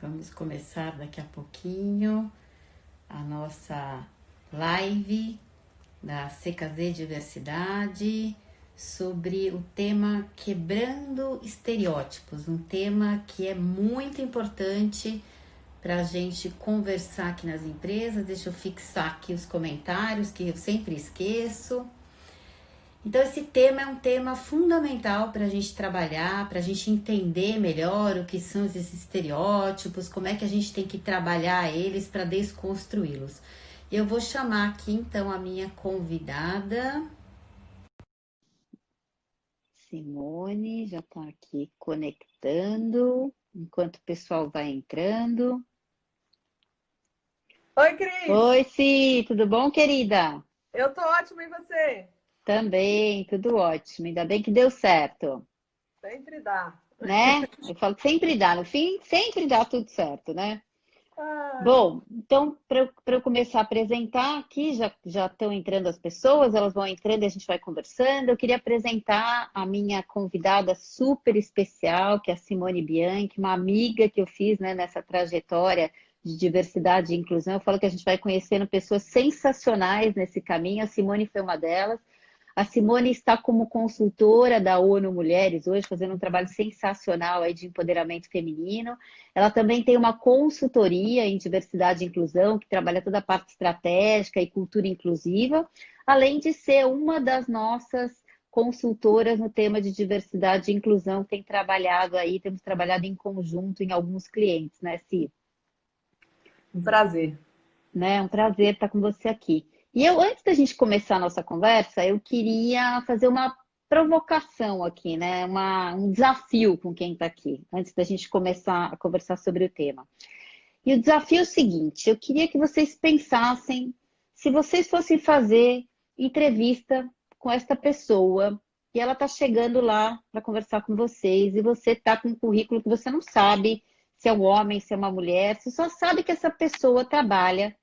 Vamos começar daqui a pouquinho a nossa live da CKZ Diversidade sobre o tema Quebrando Estereótipos, um tema que é muito importante para a gente conversar aqui nas empresas. Deixa eu fixar aqui os comentários que eu sempre esqueço. Então, esse tema é um tema fundamental para a gente trabalhar, para a gente entender melhor o que são esses estereótipos, como é que a gente tem que trabalhar eles para desconstruí-los. Eu vou chamar aqui, então, a minha convidada. Simone já está aqui conectando, enquanto o pessoal vai entrando. Oi, Cris! Oi, Si, tudo bom, querida? Eu tô ótima, e você? Também, tudo ótimo. Ainda bem que deu certo, Sempre dá. né? Eu falo que sempre dá, no fim, sempre dá tudo certo, né? Ai, Bom, então, para eu começar a apresentar aqui, já estão entrando as pessoas, elas vão entrando e a gente vai conversando. Eu queria apresentar a minha convidada super especial, que é a Simone Bianchi, uma amiga que eu fiz, né, nessa trajetória de diversidade e inclusão. Eu falo que a gente vai conhecendo pessoas sensacionais nesse caminho, a Simone foi uma delas. A Simone está como consultora da ONU Mulheres hoje, fazendo um trabalho sensacional aí de empoderamento feminino. Ela também tem uma consultoria em diversidade e inclusão, que trabalha toda a parte estratégica e cultura inclusiva, além de ser uma das nossas consultoras no tema de diversidade e inclusão, que tem trabalhado aí, temos trabalhado em conjunto em alguns clientes, né, Si? um prazer. Né? É um prazer estar com você aqui. E eu, antes da gente começar a nossa conversa, eu queria fazer uma provocação aqui, né? Um desafio com quem está aqui, antes da gente começar a conversar sobre o tema. E o desafio é o seguinte: eu queria que vocês pensassem se vocês fossem fazer entrevista com esta pessoa e ela está chegando lá para conversar com vocês e você está com um currículo que você não sabe se é um homem, se é uma mulher, você só sabe que essa pessoa trabalha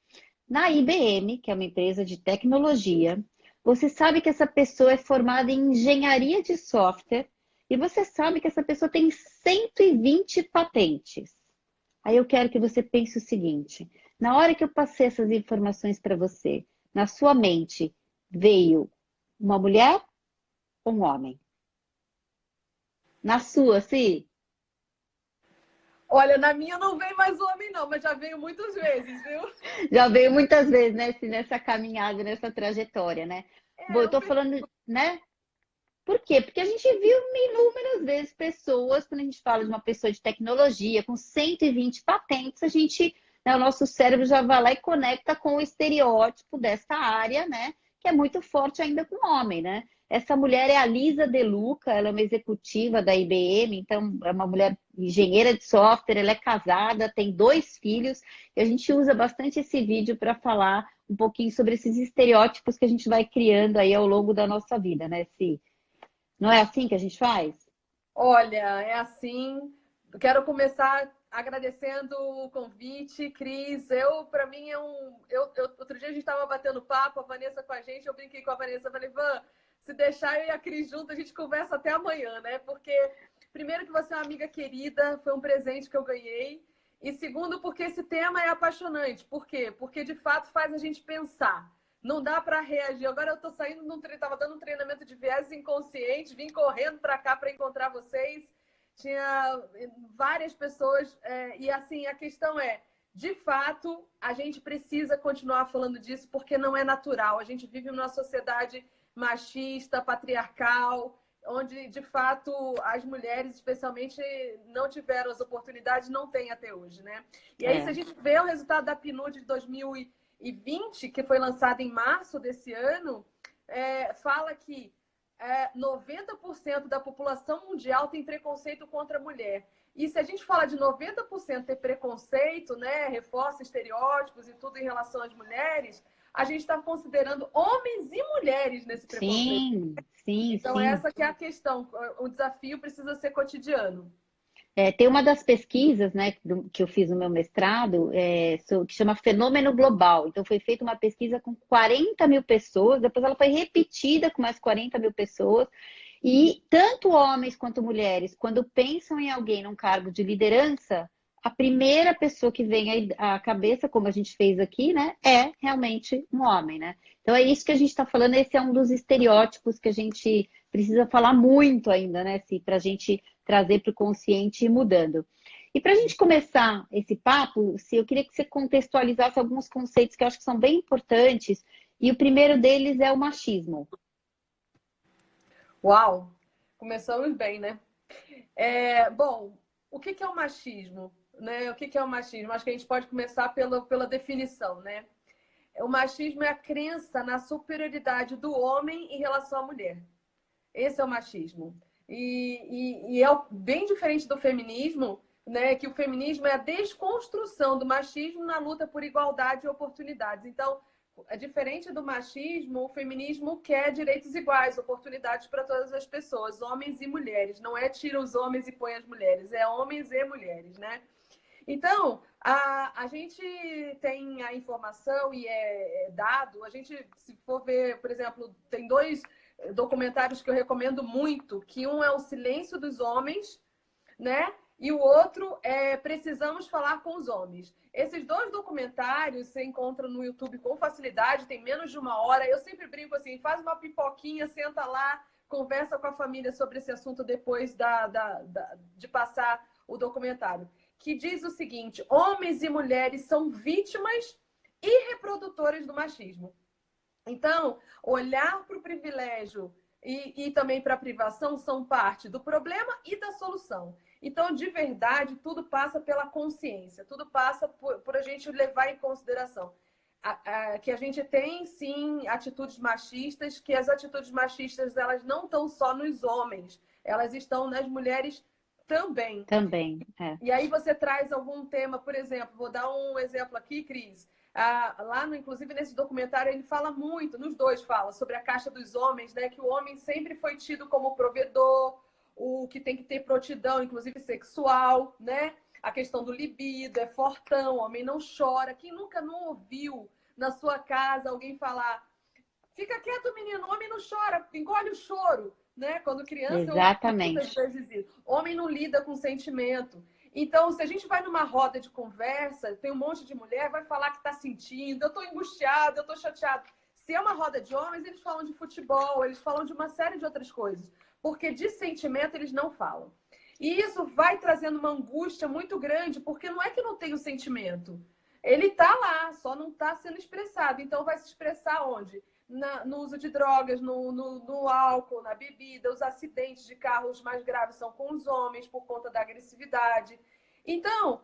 na IBM, que é uma empresa de tecnologia. Você sabe que essa pessoa é formada em engenharia de software e você sabe que essa pessoa tem 120 patentes. Aí eu quero que você pense o seguinte: na hora que eu passei essas informações para você, na sua mente veio uma mulher ou um homem? Na sua, sim? Olha, na minha não vem mais homem, não, mas já veio muitas vezes, viu? Já veio muitas vezes, né, nessa caminhada, nessa trajetória, né? Bom, eu Eu tô vejo. falando, né? Por quê? Porque a gente viu inúmeras vezes pessoas, quando a gente fala de uma pessoa de tecnologia com 120 patentes, a gente, né, o nosso cérebro já vai lá e conecta com o estereótipo dessa área, né? Que é muito forte ainda com o homem, né? Essa mulher é a Lisa De Luca, ela é uma executiva da IBM, então é uma mulher engenheira de software, ela é casada, tem 2 filhos, e a gente usa bastante esse vídeo para falar um pouquinho sobre esses estereótipos que a gente vai criando aí ao longo da nossa vida, né, Si? Não é assim que a gente faz? Olha, é assim. Quero começar agradecendo o convite, Cris. Para mim, é um. Outro dia a gente estava batendo papo, a Vanessa com a gente, eu brinquei com a Vanessa, falei, Van, se deixar eu e a Cris junto, a gente conversa até amanhã, né? Porque, primeiro, que você é uma amiga querida, foi um presente que eu ganhei. E segundo, porque esse tema é apaixonante. Por quê? Porque, de fato, faz a gente pensar. Não dá para reagir. Agora eu tô saindo tava dando um treinamento de viés inconsciente, vim correndo para cá para encontrar vocês. Tinha várias pessoas e assim a questão é, de fato, a gente precisa continuar falando disso porque não é natural. A gente vive numa sociedade machista, patriarcal, onde de fato as mulheres, especialmente, não tiveram as oportunidades, não têm até hoje, né? E aí, se a É, gente vê o resultado da PNUD de 2020, que foi lançada em março desse ano, fala que 90% da população mundial tem preconceito contra a mulher. E se a gente fala de 90% ter preconceito, né, reforça estereótipos e tudo em relação às mulheres, a gente está considerando homens e mulheres nesse preconceito. sim, sim, Então, sim. essa que é a questão. O desafio precisa ser cotidiano. Tem uma das pesquisas, né, que eu fiz no meu mestrado, que chama Fenômeno Global. Então, foi feita uma pesquisa com 40 mil pessoas, depois ela foi repetida com mais 40 mil pessoas, e tanto homens quanto mulheres, quando pensam em alguém num cargo de liderança, a primeira pessoa que vem à cabeça, como a gente fez aqui, né, é realmente um homem, né? Então é isso que a gente está falando, esse é um dos estereótipos que a gente precisa falar muito ainda, né, para a gente trazer para o consciente e ir mudando. E para a gente começar esse papo, se eu queria que você contextualizasse alguns conceitos que eu acho que são bem importantes, e o primeiro deles é o machismo. Uau! Começamos bem, né? Bom, o que é o machismo? Né? O que é o machismo? Acho que a gente pode começar pela definição, né? O machismo é a crença na superioridade do homem em relação à mulher. Esse é o machismo. E é bem diferente do feminismo, né? Que o feminismo é a desconstrução do machismo na luta por igualdade e oportunidades. Então, é diferente do machismo, o feminismo quer direitos iguais, oportunidades para todas as pessoas, homens e mulheres. Não é tira os homens e põe as mulheres, é homens e mulheres, né? Então, a gente tem a informação e é dado. A gente, se for ver, por exemplo, tem dois documentários que eu recomendo muito, que um é O Silêncio dos Homens, né? E o outro é Precisamos Falar com os Homens. Esses dois documentários você encontra no YouTube com facilidade, tem menos de 1 hora. Eu sempre brinco assim, faz uma pipoquinha, senta lá, conversa com a família sobre esse assunto depois de passar o documentário. Que diz o seguinte: homens e mulheres são vítimas e reprodutoras do machismo. Então, olhar para o privilégio e também para a privação são parte do problema e da solução. Então, de verdade, tudo passa pela consciência, tudo passa por a gente levar em consideração que a gente tem, sim, atitudes machistas, que as atitudes machistas elas não estão só nos homens, elas estão nas mulheres também. Também, é. E aí você traz algum tema, por exemplo, vou dar um exemplo aqui, Cris. Inclusive nesse documentário, ele fala muito, nos dois fala, sobre a caixa dos homens, né? Que o homem sempre foi tido como provedor, o que tem que ter prontidão, inclusive sexual, né? A questão do libido, é fortão, o homem não chora. Quem nunca não ouviu na sua casa alguém falar: fica quieto, menino, o homem não chora, engole o choro, né? Quando criança, eu ouvi muitas Exatamente. vezes isso. Homem não lida com sentimento. Então, se a gente vai numa roda de conversa, tem um monte de mulher, vai falar que está sentindo, eu estou angustiado, eu estou chateado. Se é uma roda de homens, eles falam de futebol, eles falam de uma série de outras coisas. Porque de sentimento eles não falam. E isso vai trazendo uma angústia muito grande, porque não é que não tem o sentimento. Ele está lá, só não está sendo expressado. Então, vai se expressar onde? No uso de drogas, no álcool, na bebida. Os acidentes de carros mais graves são com os homens por conta da agressividade. Então,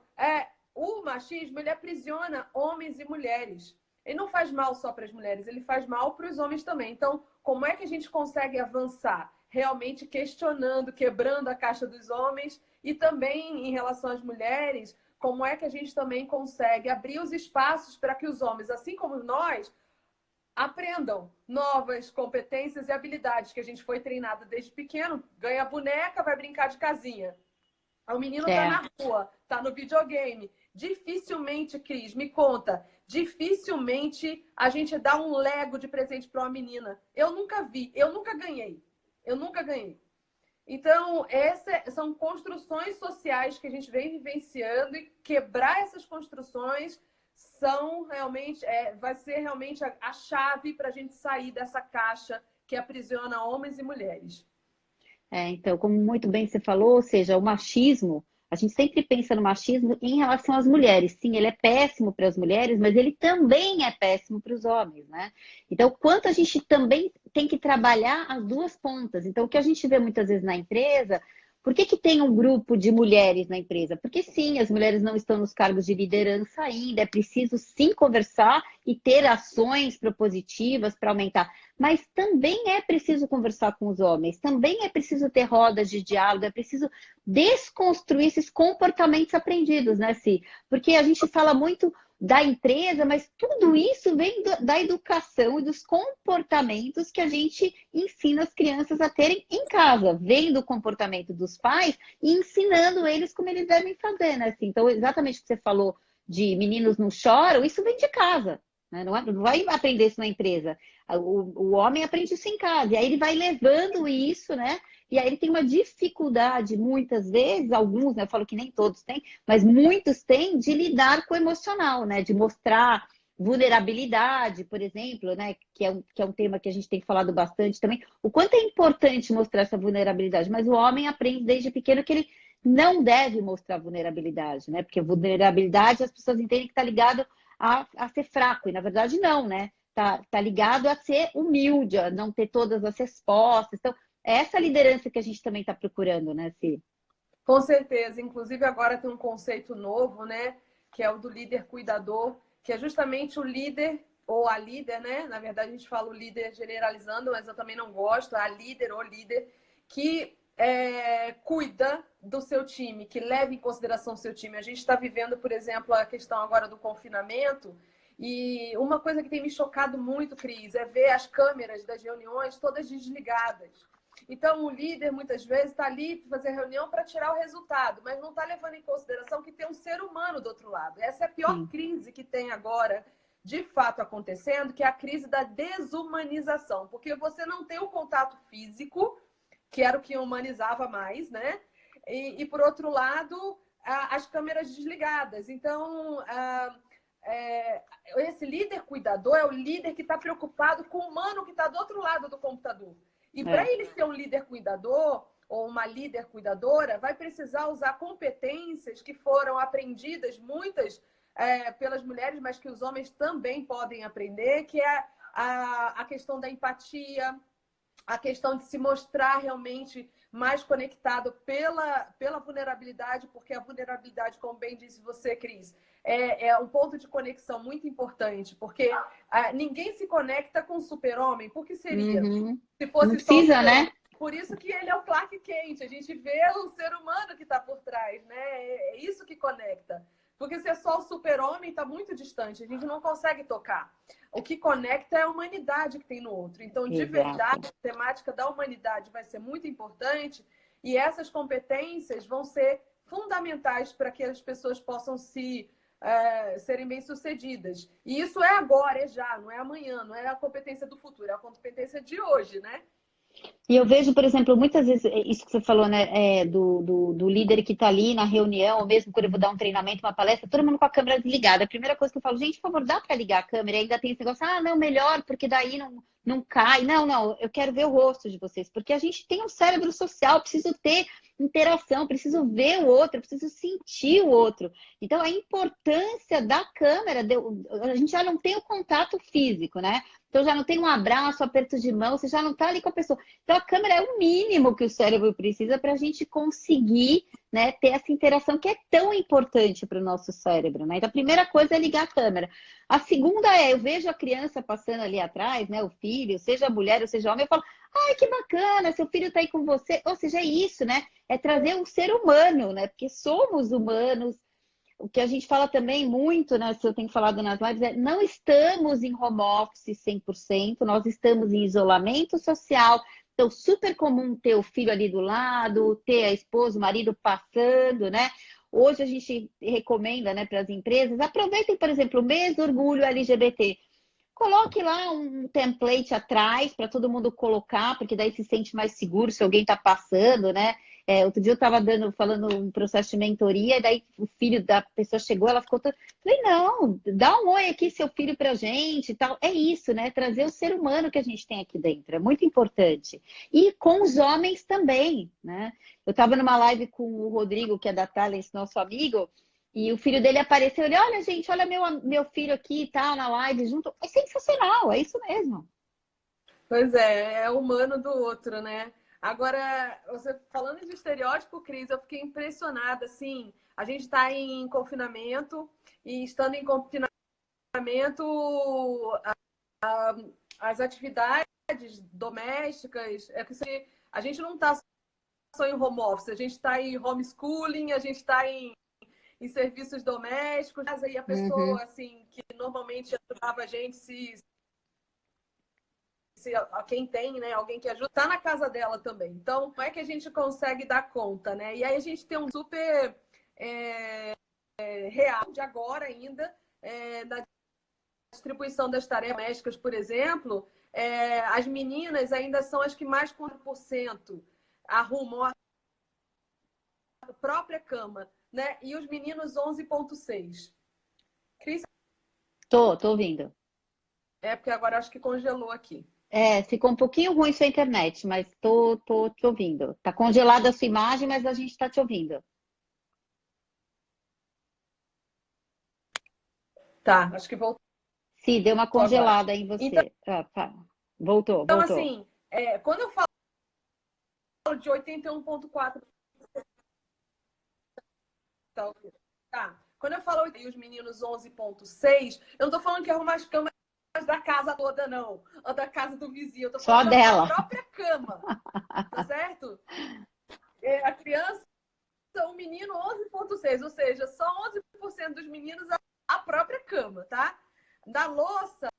o machismo ele aprisiona homens e mulheres. Ele não faz mal só para as mulheres, ele faz mal para os homens também. Então, como é que a gente consegue avançar? Realmente questionando, quebrando a caixa dos homens e também em relação às mulheres, como é que a gente também consegue abrir os espaços para que os homens, assim como nós, aprendam novas competências e habilidades que a gente foi treinado desde pequeno. Ganha boneca, vai brincar de casinha. O menino tá na rua, tá no videogame. Dificilmente, Cris, me conta, dificilmente a gente dá um Lego de presente para uma menina. Eu nunca vi, eu nunca ganhei. Eu nunca ganhei. Então, essas são construções sociais que a gente vem vivenciando e quebrar essas construções são realmente, vai ser realmente a chave para a gente sair dessa caixa que aprisiona homens e mulheres. Então, como muito bem você falou, ou seja, o machismo, a gente sempre pensa no machismo em relação às mulheres. Sim, ele é péssimo para as mulheres, mas ele também é péssimo para os homens, né? Então, quanto a gente também tem que trabalhar as duas pontas. Então, o que a gente vê muitas vezes na empresa, por que tem um grupo de mulheres na empresa? Porque sim, as mulheres não estão nos cargos de liderança ainda, é preciso sim conversar e ter ações propositivas para aumentar. Mas também é preciso conversar com os homens, também é preciso ter rodas de diálogo, é preciso desconstruir esses comportamentos aprendidos, né, Si? Porque a gente fala muito da empresa, mas tudo isso vem da educação e dos comportamentos que a gente ensina as crianças a terem em casa, vem do comportamento dos pais e ensinando eles como eles devem fazer, né? Assim, então, exatamente o que você falou de meninos não choram, isso vem de casa. né? Não vai aprender isso na empresa. O homem aprende isso em casa. E aí ele vai levando isso, né? E aí ele tem uma dificuldade, muitas vezes, alguns, né? Eu falo que nem todos têm, mas muitos têm de lidar com o emocional, né? De mostrar vulnerabilidade, por exemplo, né? Que é um tema que a gente tem falado bastante também. O quanto é importante mostrar essa vulnerabilidade, mas o homem aprende desde pequeno que ele não deve mostrar vulnerabilidade, né? Porque vulnerabilidade as pessoas entendem que está ligado a ser fraco, e na verdade não, né? Tá ligado a ser humilde, a não ter todas as respostas. Então, é essa liderança que a gente também está procurando, né, Si? Com certeza. Inclusive, agora tem um conceito novo, né? Que é o do líder cuidador, que é justamente o líder ou a líder, né? Na verdade, a gente fala o líder generalizando, mas eu também não gosto, a líder ou líder que cuida do seu time, que leva em consideração o seu time. A gente está vivendo, por exemplo, a questão agora do confinamento, e uma coisa que tem me chocado muito, Cris, é ver as câmeras das reuniões todas desligadas. Então, o líder, muitas vezes, está ali para fazer reunião para tirar o resultado, mas não está levando em consideração que tem um ser humano do outro lado. Essa é a pior Sim. crise que tem agora, de fato, acontecendo, que é a crise da desumanização. Porque você não tem o contato físico, que era o que humanizava mais, né? E por outro lado, as câmeras desligadas. Então, esse líder cuidador é o líder que está preocupado com o humano que está do outro lado do computador. E para É. ele ser um líder cuidador ou uma líder cuidadora, vai precisar usar competências que foram aprendidas, muitas pelas mulheres, mas que os homens também podem aprender, que é a questão da empatia, a questão de se mostrar realmente mais conectado pela vulnerabilidade, porque a vulnerabilidade, como bem disse você, Cris, é um ponto de conexão muito importante, porque ninguém se conecta com o super-homem, porque seria Uhum. se Não fosse só o precisa, super-homem. né? Por isso que ele é o Clark Kent, a gente vê o ser humano que está por trás, né? É isso que conecta. Porque se é só o super-homem, está muito distante, a gente não consegue tocar. O que conecta é a humanidade que tem no outro. Então, de Exato. verdade, a temática da humanidade vai ser muito importante e essas competências vão ser fundamentais para que as pessoas possam serem bem-sucedidas. E isso é agora, é já, não é amanhã, não é a competência do futuro, é a competência de hoje, né? E eu vejo, por exemplo, muitas vezes, isso que você falou, né, do líder que está ali na reunião, ou mesmo quando eu vou dar um treinamento, uma palestra, todo mundo com a câmera desligada. A primeira coisa que eu falo, gente, por favor, dá para ligar a câmera? E ainda tem esse negócio, não, melhor, porque daí não cai. Não, eu quero ver o rosto de vocês, porque a gente tem um cérebro social, preciso ter interação, preciso ver o outro, preciso sentir o outro. Então, a importância da câmera, a gente já não tem o contato físico, né? Então já não tem um abraço, aperto de mão, você já não está ali com a pessoa. Então a câmera é o mínimo que o cérebro precisa para a gente conseguir, né, ter essa interação que é tão importante para o nosso cérebro, né? Então a primeira coisa é ligar a câmera. A segunda eu vejo a criança passando ali atrás, né, o filho, seja mulher ou seja homem, eu falo, ai, que bacana, seu filho está aí com você. Ou seja, é isso, né? É trazer um ser humano, né? Porque somos humanos. O que a gente fala também muito, né, se eu tenho falado nas lives, não estamos em home office 100%, nós estamos em isolamento social. Então, super comum ter o filho ali do lado, ter a esposa, o marido passando, né? Hoje a gente recomenda, né, para as empresas, aproveitem, por exemplo, o mês do orgulho LGBT. Coloque lá um template atrás para todo mundo colocar, porque daí se sente mais seguro se alguém está passando, né? Outro dia eu estava falando um processo de mentoria, e daí o filho da pessoa chegou, ela ficou toda. Falei, não, dá um oi aqui, seu filho, pra gente e tal. É isso, né? Trazer o ser humano que a gente tem aqui dentro, é muito importante. E com os homens também, né? Eu estava numa live com o Rodrigo, que é da Talents, nosso amigo. E o filho dele apareceu, ele, olha, gente, olha meu filho aqui e tal, na live junto. É sensacional, é isso mesmo. Pois é humano do outro, né? Agora, você falando de estereótipo, Cris, eu fiquei impressionada, assim, a gente está em confinamento e estando em confinamento, as atividades domésticas, a gente não está só em home office, a gente está em homeschooling, a gente está em serviços domésticos, e a Uhum. pessoa, assim, que normalmente ajudava a gente, se quem tem, né, alguém que ajuda, tá na casa dela também. Então, como é que a gente consegue dar conta, né? E aí a gente tem um super real de agora ainda, distribuição das tarefas domésticas, por exemplo, as meninas ainda são as que mais 4% arrumam a própria cama, né? E os meninos 11,6%. Cris? Tô ouvindo. Porque agora acho que congelou aqui. Ficou um pouquinho ruim sua internet, mas tô te ouvindo. Tá congelada a sua imagem, mas a gente tá te ouvindo. Tá, acho que voltou Sim, deu uma agora. congelada em você. Tá. Voltou. Então, assim, quando eu falo de 81,4%, tá. Quando eu falo e os meninos 11,6%, eu não tô falando que arrumar as camas da casa toda, não. Ou da casa do vizinho. Eu tô falando só dela. da própria cama. Tá certo? A criança, o menino 11,6%. Ou seja, só 11% dos meninos a própria cama, tá? Da louça,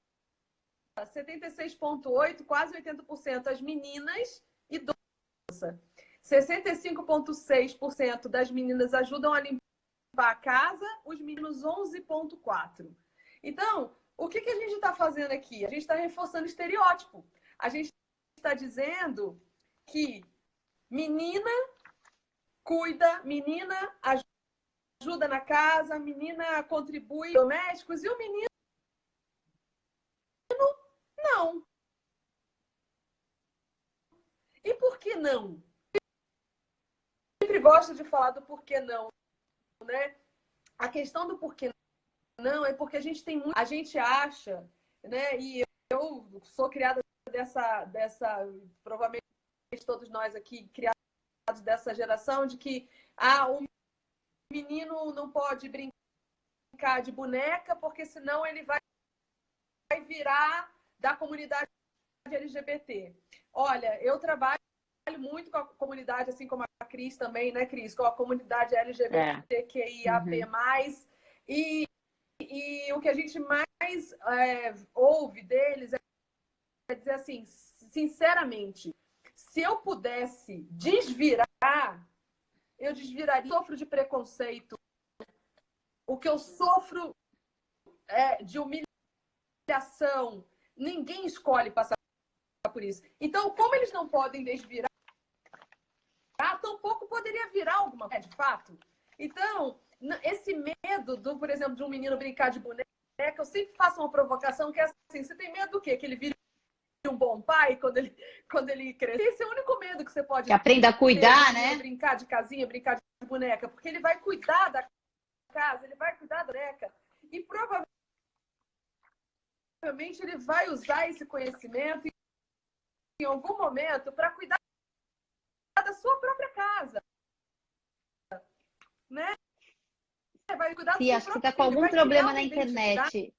76,8%, quase 80% as meninas e doça. 65,6% das meninas ajudam a limpar a casa, os meninos 11,4%. Então, o que a gente está fazendo aqui? A gente está reforçando estereótipo. A gente está dizendo que menina cuida, menina ajuda na casa, menina contribui domésticos e o menino não. E por que não? Eu sempre gosto de falar do porquê não, né? A questão do porquê não é porque a gente acha, né? E eu sou criada dessa provavelmente todos nós aqui criados dessa geração de que o menino não pode brincar de boneca porque senão ele vai virar da comunidade LGBT. Olha, eu trabalho muito com a comunidade, assim como a Cris também, né, Cris? Com a comunidade LGBTQIAP+. E o que a gente mais ouve deles é dizer assim, sinceramente, se eu pudesse desvirar, eu desviraria. Eu sofro de preconceito. O que eu sofro de humilhação. Ninguém escolhe passar por isso. Então, como eles não podem desvirar, tampouco poderia virar alguma coisa, de fato. Então, esse medo, por exemplo, de um menino brincar de boneca, eu sempre faço uma provocação que é assim, você tem medo do quê? Que ele vire um bom pai quando ele crescer? Esse é o único medo que você pode ter. Que aprenda a cuidar, né? Brincar de casinha, brincar de boneca, porque ele vai cuidar da casa, ele vai cuidar da boneca e provavelmente ele vai usar esse conhecimento em algum momento para cuidar da sua própria casa, né? Vai cuidar do seu Acho que próprio está com filho, algum vai criar problema uma na internet.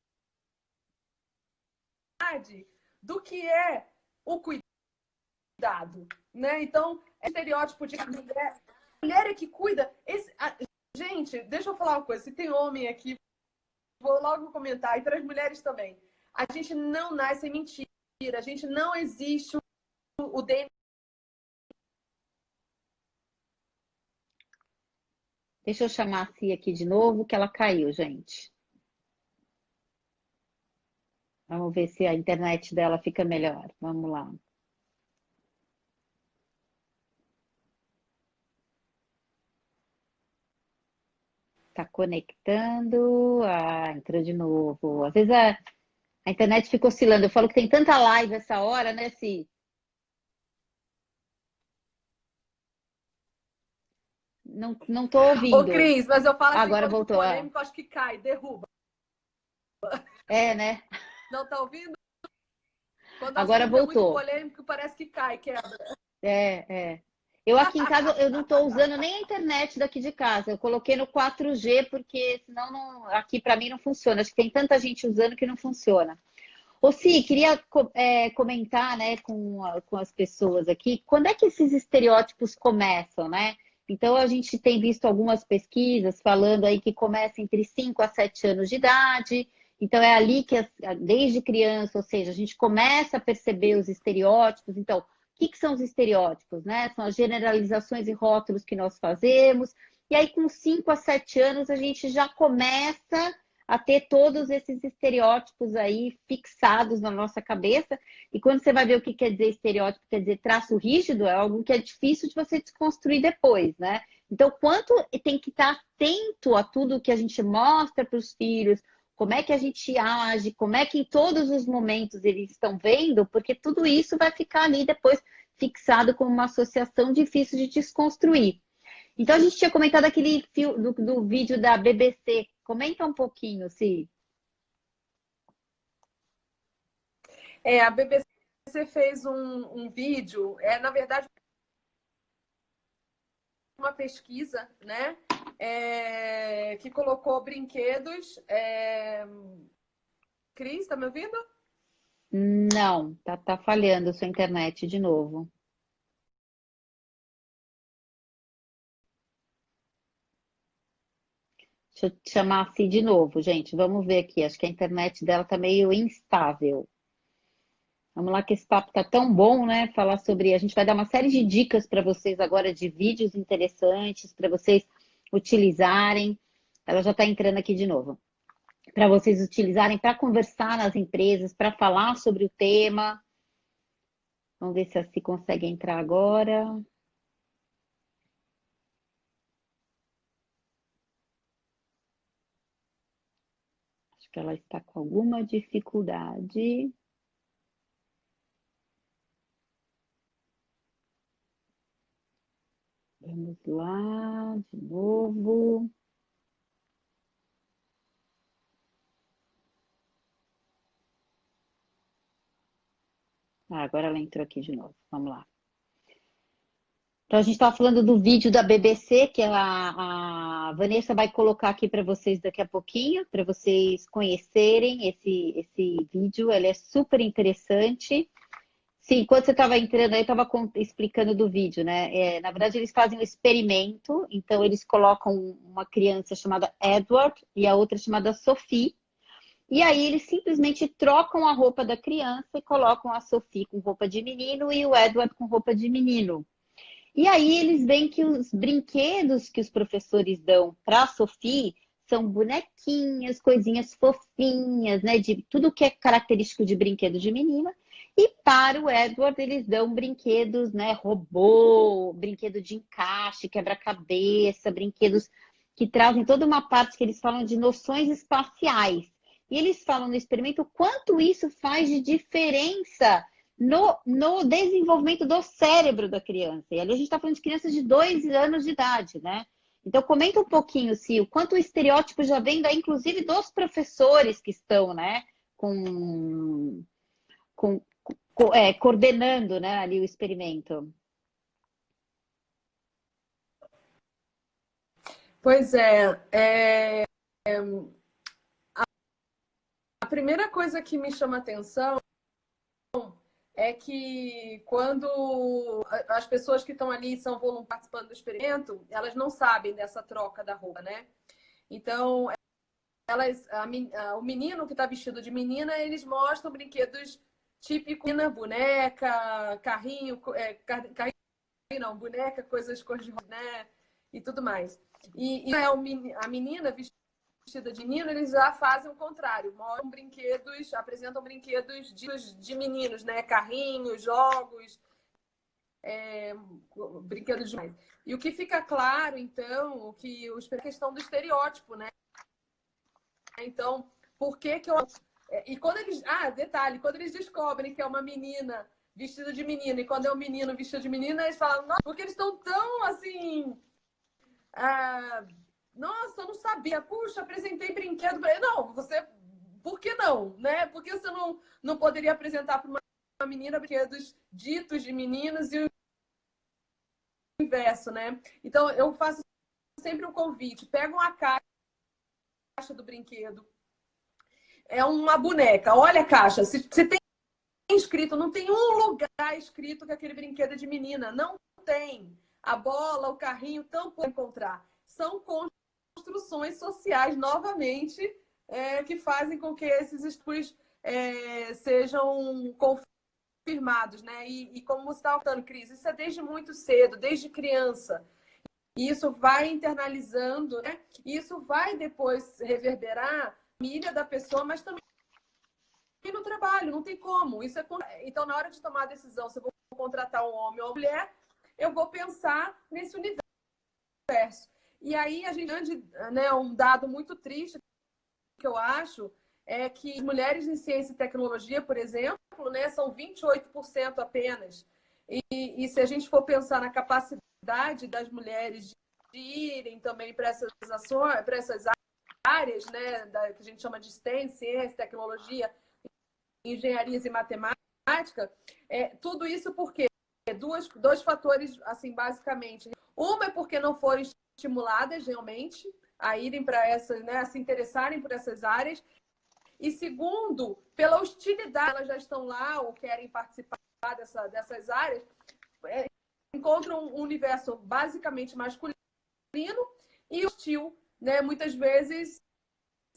Do que é o cuidado, né? Então, estereótipo de mulher é que cuida. Gente, deixa eu falar uma coisa. Se tem homem aqui, vou logo comentar, e para as mulheres também. A gente não nasce em mentira. A gente não existe o DNA. Deixa eu chamar a Cia aqui de novo, que ela caiu, gente. Vamos ver se a internet dela fica melhor. Vamos lá. Tá conectando. Entrou de novo. Às vezes a internet fica oscilando. Eu falo que tem tanta live essa hora, né, Si? Não tô ouvindo. Ô, Cris, mas eu falo assim, agora quando voltou. polêmico, acho que cai, derruba. Né? Não tá ouvindo? Quando Agora voltou. É muito polêmico, parece que cai, quebra. Eu aqui em casa, eu não estou usando nem a internet daqui de casa. Eu coloquei no 4G, porque senão aqui para mim não funciona. Acho que tem tanta gente usando que não funciona. Si, queria comentar, né, com as pessoas aqui, quando é que esses estereótipos começam, né? Então, a gente tem visto algumas pesquisas falando aí que começa entre 5 a 7 anos de idade. Então, é ali que, desde criança, ou seja, a gente começa a perceber os estereótipos. Então, o que são os estereótipos, né? São as generalizações e rótulos que nós fazemos. E aí, com 5 a 7 anos, a gente já começa a ter todos esses estereótipos aí fixados na nossa cabeça. E quando você vai ver o que quer dizer estereótipo, quer dizer traço rígido, é algo que é difícil de você desconstruir depois, né? Então, quanto tem que estar atento a tudo que a gente mostra para os filhos, como é que a gente age, como é que em todos os momentos eles estão vendo, porque tudo isso vai ficar ali depois fixado como uma associação difícil de desconstruir. Então, a gente tinha comentado aquele do vídeo da BBC. Comenta um pouquinho, Si. A BBC fez um vídeo, na verdade, uma pesquisa, né? Que colocou brinquedos. Cris, tá me ouvindo? Não, tá falhando a sua internet de novo. Deixa eu te chamar assim de novo, gente. Vamos ver aqui. Acho que a internet dela tá meio instável. Vamos lá, que esse papo tá tão bom, né? Falar sobre. A gente vai dar uma série de dicas para vocês agora de vídeos interessantes para vocês utilizarem. Ela já está entrando aqui de novo. Para vocês utilizarem para conversar nas empresas, para falar sobre o tema. Vamos ver se a Si consegue entrar agora. Acho que ela está com alguma dificuldade. Vamos lá, de novo. Agora ela entrou aqui de novo. Vamos lá. Então, a gente estava falando do vídeo da BBC, que a Vanessa vai colocar aqui para vocês daqui a pouquinho, para vocês conhecerem esse vídeo. Ele é super interessante. Sim, quando você estava entrando aí, eu estava explicando do vídeo, né? Na verdade, eles fazem um experimento, então eles colocam uma criança chamada Edward e a outra chamada Sophie, e aí eles simplesmente trocam a roupa da criança e colocam a Sophie com roupa de menino e o Edward com roupa de menino. E aí eles veem que os brinquedos que os professores dão para a Sophie são bonequinhas, coisinhas fofinhas, né? De tudo que é característico de brinquedo de menina. E para o Edward, eles dão brinquedos, né? Robô, brinquedo de encaixe, quebra-cabeça, brinquedos que trazem toda uma parte que eles falam de noções espaciais. E eles falam no experimento o quanto isso faz de diferença no desenvolvimento do cérebro da criança. E ali a gente está falando de crianças de 2 anos de idade, né? Então, comenta um pouquinho, Si, o quanto o estereótipo já vem daí, inclusive dos professores que estão, né, coordenando, né, ali o experimento. Pois a primeira coisa que me chama atenção é que quando as pessoas que estão ali são voluntárias participando do experimento, elas não sabem dessa troca da roupa, né? Então, o menino que está vestido de menina, eles mostram brinquedos típicos, boneca, carrinho, carrinho não, boneca, coisas cor-de-rosa, né? E tudo mais. E a menina vestida de menino, eles já fazem o contrário, mostram brinquedos, apresentam brinquedos de meninos, né? Carrinhos, jogos, brinquedos demais. E o que fica claro, então, a questão do estereótipo, né? Então, por que eu... E quando eles... detalhe, quando eles descobrem que é uma menina vestida de menino e quando é um menino vestido de menina, eles falam, nossa, porque eles estão tão, assim... nossa, eu não sabia. Puxa, apresentei brinquedo. Não, você... Por que não, né? Por que você não poderia apresentar para uma menina brinquedos ditos de meninos e o inverso, né? Então, eu faço sempre um convite. Pega uma caixa do brinquedo. É uma boneca. Olha a caixa. Se tem escrito, não tem um lugar escrito que aquele brinquedo é de menina. Não tem. A bola, o carrinho, tampouco encontrar. São construções sociais, novamente, que fazem com que esses estudos sejam confirmados, né? E como você estava falando, Cris, isso é desde muito cedo, desde criança. E isso vai internalizando, né? E isso vai depois reverberar família da pessoa, mas também no trabalho, não tem como. Então, na hora de tomar a decisão, se eu vou contratar um homem ou uma mulher, eu vou pensar nesse universo. E aí, um dado muito triste que eu acho é que as mulheres em ciência e tecnologia, por exemplo, né, são 28% apenas. E se a gente for pensar na capacidade das mulheres de irem também para essas ações, para essas áreas, né, que a gente chama de STEM, ciência, tecnologia, engenharias e matemática, tudo isso porque dois fatores, assim, basicamente. Uma é porque não foram estimuladas realmente a irem para essas, né, a se interessarem por essas áreas. E segundo, pela hostilidade, elas já estão lá ou querem participar dessas áreas, encontram um universo basicamente masculino e hostil, né? Muitas vezes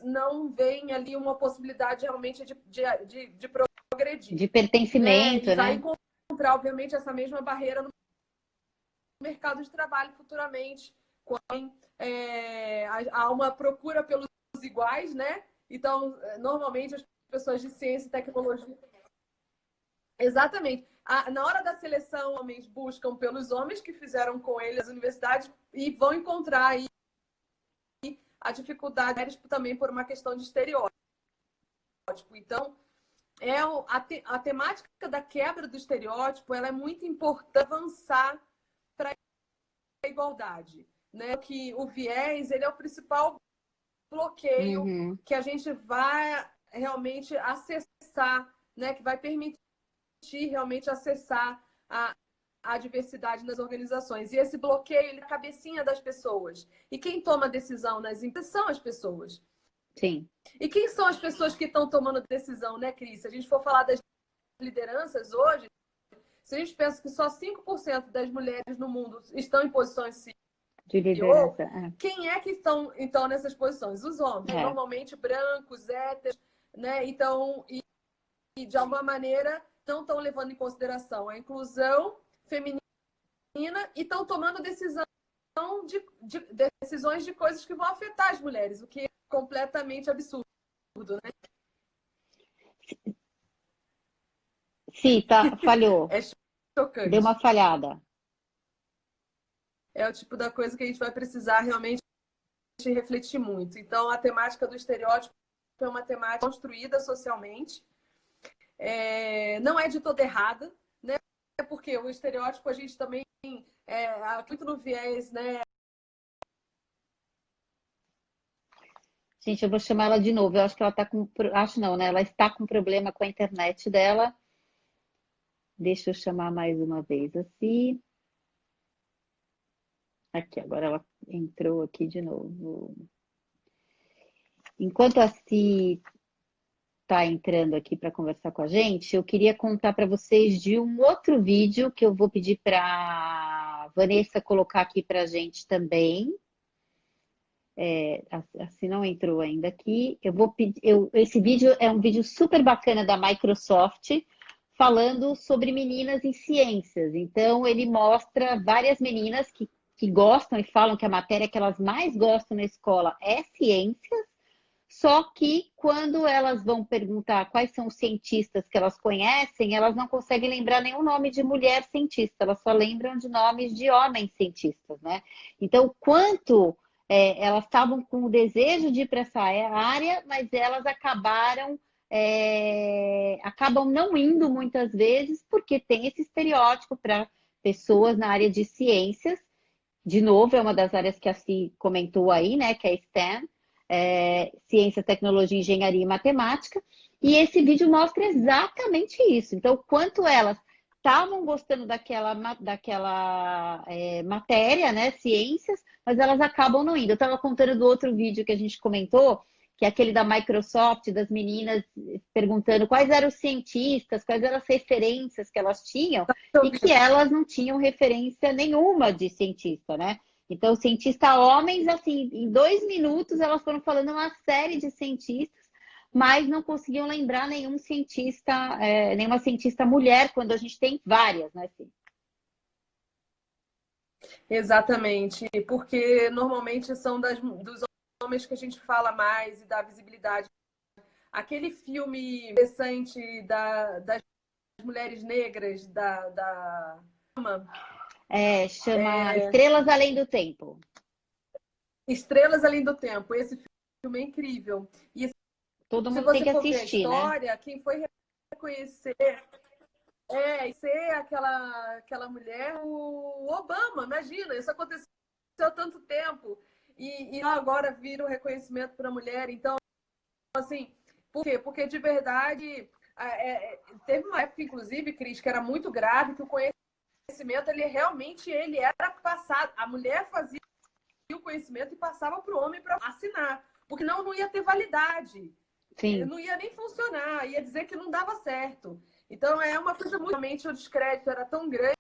não veem ali uma possibilidade realmente de progredir. De pertencimento, E vai né? encontrar, obviamente, essa mesma barreira no mercado de trabalho futuramente, quando há uma procura pelos iguais, né? Então, normalmente, as pessoas de ciência e tecnologia... Exatamente. Na hora da seleção, homens buscam pelos homens que fizeram com eles as universidades e vão encontrar aí a dificuldade também por uma questão de estereótipo. Então, a temática da quebra do estereótipo, ela é muito importante avançar para a igualdade, né? Que o viés, ele é o principal bloqueio que a gente vai realmente acessar, né? Que vai permitir realmente acessar a diversidade nas organizações. E esse bloqueio, ele é a cabecinha das pessoas. E quem toma decisão nas empresas são as pessoas. Sim. E quem são as pessoas que estão tomando decisão, né, Cris? Se a gente for falar das lideranças hoje, se a gente pensa que só 5% das mulheres no mundo estão em posições de liderança, quem é que estão, então, nessas posições? Os homens, normalmente brancos, héteros, né? Então, e de alguma maneira não estão levando em consideração a inclusão feminina e estão tomando decisões de coisas que vão afetar as mulheres, o que é completamente absurdo, né? Sim, falhou. É chocante. Deu uma falhada. É o tipo da coisa que a gente vai precisar realmente refletir muito. Então, a temática do estereótipo é uma temática construída socialmente. Não é de toda errada, né? Porque o estereótipo a gente também muito no viés, né? Gente, eu vou chamar ela de novo. Eu acho que ela tá com... Acho não, né? Ela está com problema com a internet dela. Deixa eu chamar mais uma vez assim. Aqui, agora ela entrou aqui de novo. Enquanto a Si está entrando aqui para conversar com a gente, eu queria contar para vocês de um outro vídeo que eu vou pedir para a Vanessa colocar aqui para a gente também. Assim não entrou ainda aqui. Eu vou pedir. Esse vídeo é um vídeo super bacana da Microsoft falando sobre meninas em ciências. Então, ele mostra várias meninas que gostam e falam que a matéria que elas mais gostam na escola é ciências. Só que quando elas vão perguntar quais são os cientistas que elas conhecem, elas não conseguem lembrar nenhum nome de mulher cientista, elas só lembram de nomes de homens cientistas, né? Então, quanto elas estavam com o desejo de ir para essa área, mas elas acabam não indo muitas vezes, porque tem esse estereótipo para pessoas na área de ciências. De novo, é uma das áreas que a Si comentou aí, né? Que é STEM. Ciência, tecnologia, engenharia e matemática. E esse vídeo mostra exatamente isso. Então, quanto elas estavam gostando daquela matéria, né, ciências, mas elas acabam não indo. Eu estava contando do outro vídeo que a gente comentou, que é aquele da Microsoft, das meninas perguntando quais eram os cientistas, quais eram as referências que elas tinham, e que elas não tinham referência nenhuma de cientista, né? Então, cientista homens, assim, em 2 minutos elas foram falando uma série de cientistas, mas não conseguiam lembrar nenhuma cientista mulher, quando a gente tem várias, né? Assim. Exatamente, porque normalmente são dos homens que a gente fala mais e dá visibilidade. Aquele filme interessante das mulheres negras, chama Estrelas Além do Tempo. Estrelas Além do Tempo. Esse filme é incrível. E todo se mundo tem você que for ver a assistir, né? história, quem foi reconhecer e ser aquela mulher, o Obama, imagina, isso aconteceu há tanto tempo. E agora vira o reconhecimento para a mulher. Então, assim, por quê? Porque de verdade teve uma época, inclusive, Cris, que era muito grave, que o conhecimento ele era passado. A mulher fazia o conhecimento e passava para o homem para assinar, porque não ia ter validade. Sim. Não ia nem funcionar, ia dizer que não dava certo. Então é uma coisa muito. Realmente o descrédito era tão grande,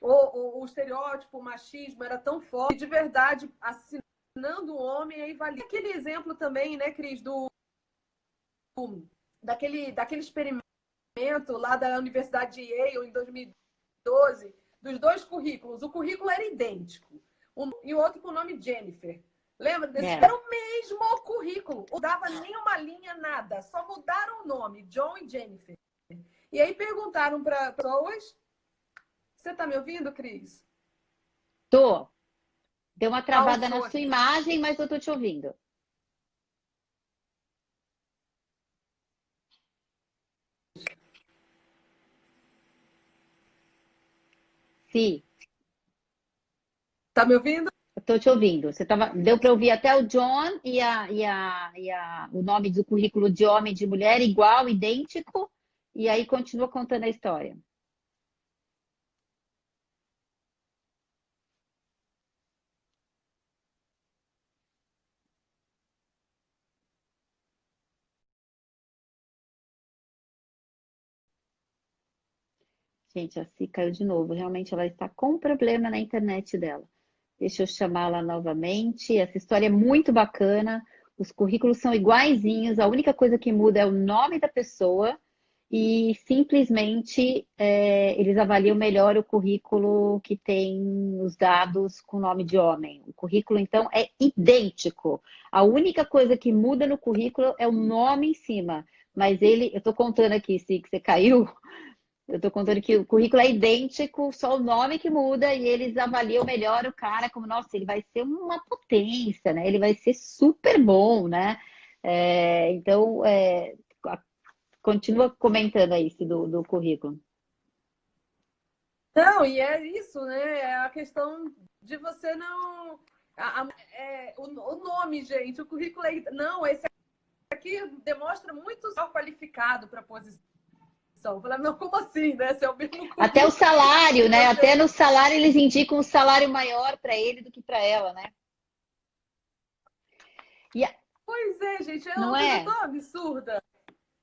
o estereótipo, o machismo era tão forte, e de verdade, assinando o homem, aí valia. Aquele exemplo também, né, Cris, daquele experimento lá da Universidade de Yale em 2012, dos dois currículos. O currículo era idêntico, e o outro com o nome Jennifer. Lembra desse? Era o mesmo currículo. Não dava nenhuma linha, nada. Só mudaram o nome, John e Jennifer. E aí perguntaram para pessoas... Você está me ouvindo, Cris? Tô. Deu uma travada na sua imagem, mas eu tô te ouvindo. Sim. Tá me ouvindo? Estou te ouvindo. Deu para ouvir até o John e o nome do currículo de homem e de mulher igual, idêntico, e aí continua contando a história. Gente, a Si caiu de novo. Realmente ela está com problema na internet dela. Deixa eu chamá-la novamente. Essa história é muito bacana. Os currículos são iguaizinhos. A única coisa que muda é o nome da pessoa e simplesmente eles avaliam melhor o currículo que tem os dados com nome de homem. O currículo, então, é idêntico. A única coisa que muda no currículo é o nome em cima. Mas eu estou contando aqui, Si, que você caiu. Eu estou contando que o currículo é idêntico, só o nome que muda e eles avaliam melhor o cara como, nossa, ele vai ser uma potência, né? Ele vai ser super bom, né? Então, continua comentando aí do currículo. Não, e é isso, né? É a questão de você não... o nome, gente, o currículo é... Não, esse aqui demonstra muito qualificado para a posição. Falei, não, como assim, né? Se é o mesmo Até o salário, né? Até no salário eles indicam um salário maior para ele do que para ela, né? Pois é, gente, é não uma é? coisa tão absurda.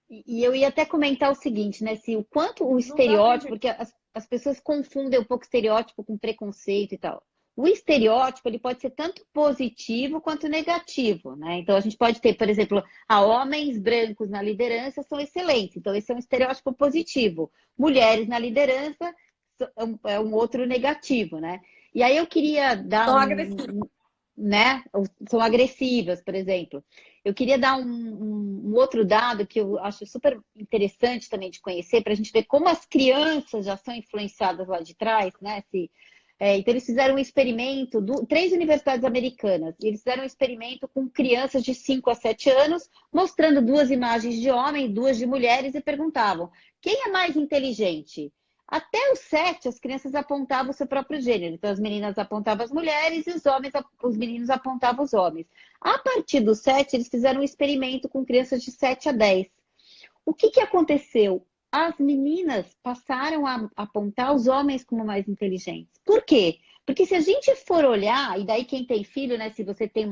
E eu ia até comentar o seguinte, né? Se o quanto o estereótipo, porque as pessoas confundem um pouco estereótipo com preconceito e tal. O estereótipo ele pode ser tanto positivo quanto negativo, né? Então a gente pode ter, por exemplo, homens brancos na liderança são excelentes, então esse é um estereótipo positivo. Mulheres na liderança é um outro negativo, né? E aí eu queria dar né? São agressivas, por exemplo. Eu queria dar um outro dado que eu acho super interessante também de conhecer, para a gente ver como as crianças já são influenciadas lá de trás, né? Então, eles fizeram um experimento, 3 universidades americanas, e eles fizeram um experimento com crianças de 5 a 7 anos, mostrando 2 imagens de homem, 2 de mulheres, e perguntavam: quem é mais inteligente? Até os 7, as crianças apontavam o seu próprio gênero. Então, as meninas apontavam as mulheres e os meninos apontavam os homens. A partir dos 7, eles fizeram um experimento com crianças de 7 a 10. O que aconteceu? As meninas passaram a apontar os homens como mais inteligentes. Por quê? Porque se a gente for olhar, e daí quem tem filho, né? Se você tem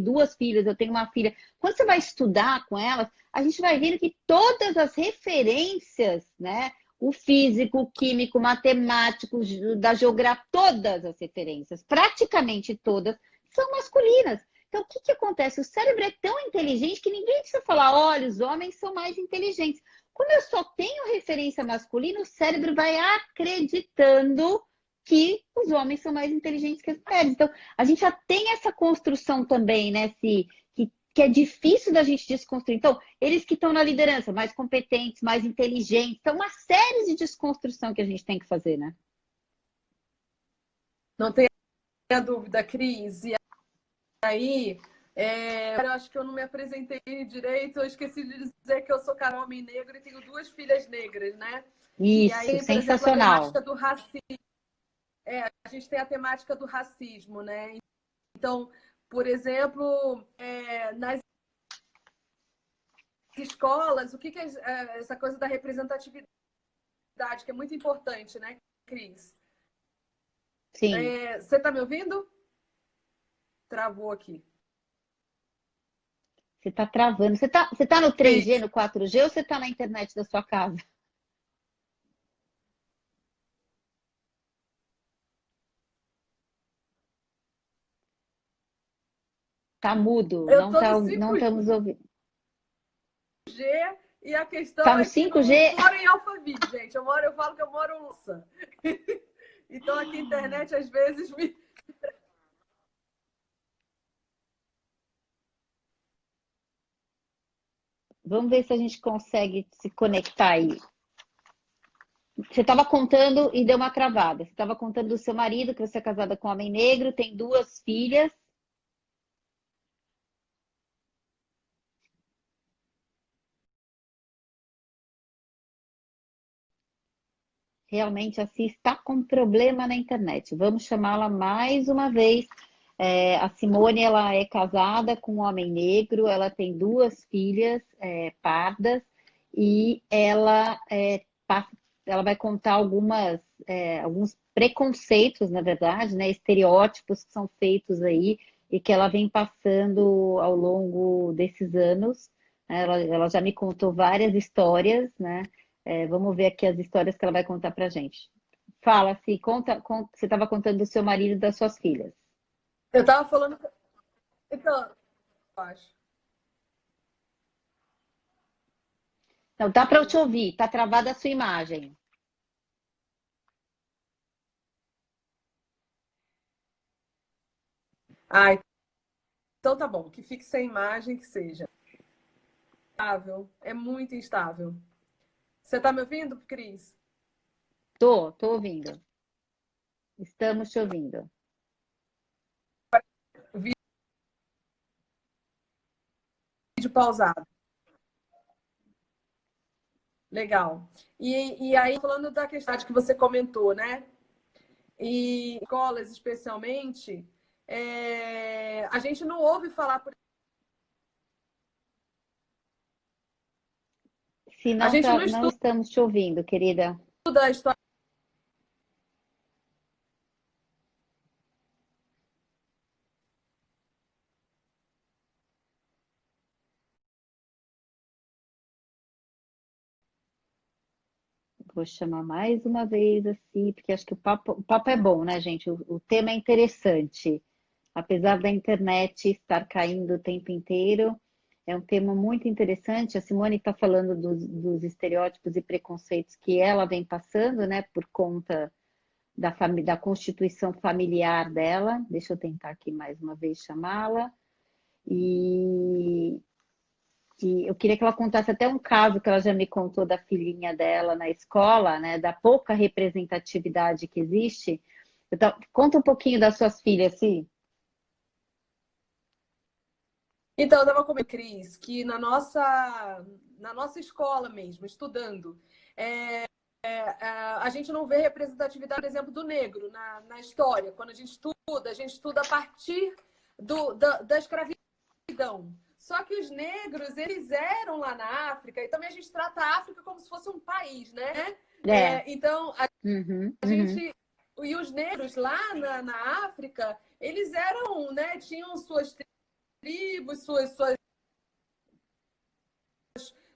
2 filhas, eu tenho uma filha, quando você vai estudar com elas, a gente vai ver que todas as referências, né? O físico, o químico, o matemático, da geografia, todas as referências, praticamente todas, são masculinas. Então, o que acontece? O cérebro é tão inteligente que ninguém precisa falar, olha, os homens são mais inteligentes. Como eu só tenho referência masculina, o cérebro vai acreditando que os homens são mais inteligentes que as mulheres. Então, a gente já tem essa construção também, né? Que é difícil da gente desconstruir. Então, eles que estão na liderança, mais competentes, mais inteligentes. Então, uma série de desconstrução que a gente tem que fazer, né? Não tenha dúvida, Cris. E aí, eu acho que eu não me apresentei direito. Eu esqueci de dizer que eu sou Carol, homem negro, e tenho 2 filhas negras, né? E Isso, aí, por exemplo, a sensacional. temática do racismo. A gente tem a temática do racismo, né? Então, por exemplo, nas escolas, o que é essa coisa da representatividade, que é muito importante, né, Cris? Sim. Você está me ouvindo? Travou aqui. Você está travando. Você tá no 3G, Cris, no 4G ou você está na internet da sua casa? Tá mudo, eu estou no não 5G estamos ouvindo. e a questão Tá no é que não 5G? moro em Alphaville, gente. Eu falo que eu moro em Louça. Então aqui a internet às vezes me. Vamos ver se a gente consegue se conectar aí. Você estava contando e deu uma travada. Você estava contando do seu marido, que você é casada com um homem negro, tem 2 filhas. Realmente, assim, está com problema na internet. Vamos chamá-la mais uma vez. A Simone, ela é casada com um homem negro, ela tem 2 filhas pardas e ela vai contar alguns preconceitos, na verdade, né, estereótipos que são feitos aí e que ela vem passando ao longo desses anos. Ela já me contou várias histórias, né? Vamos ver aqui as histórias que ela vai contar pra gente. Fala, se você estava contando do seu marido e das suas filhas. Eu estava falando. Então, eu acho. Não, dá para eu te ouvir, tá travada a sua imagem. Ah, então tá bom. Que fique sem imagem, que seja. Instável. É muito instável. Você está me ouvindo, Cris? Tô ouvindo. Estamos te ouvindo. Vídeo pausado. Legal. E aí, falando da questão que você comentou, né? E escolas, especialmente, a gente não ouve falar. Se A não, gente não não estuda estamos te ouvindo, querida. a história. Vou chamar mais uma vez, assim, porque acho que o papo é bom, né, gente? O tema é interessante. Apesar da internet estar caindo o tempo inteiro, é um tema muito interessante. A Simone está falando dos estereótipos e preconceitos que ela vem passando, né, por conta da constituição familiar dela. Deixa eu tentar aqui mais uma vez chamá-la. E, e eu queria que ela contasse até um caso que ela já me contou da filhinha dela na escola, né, da pouca representatividade que existe. Conta um pouquinho das suas filhas, sim. Então, eu estava com Cris, que na nossa escola mesmo, estudando, a gente não vê representatividade, por exemplo, do negro na história. Quando a gente estuda a partir da escravidão. Só que os negros, eles eram lá na África, e também a gente trata a África como se fosse um país, né? Então, Uhum, a uhum. gente. E os negros lá na África, eles eram, né? Tinham suas tribos,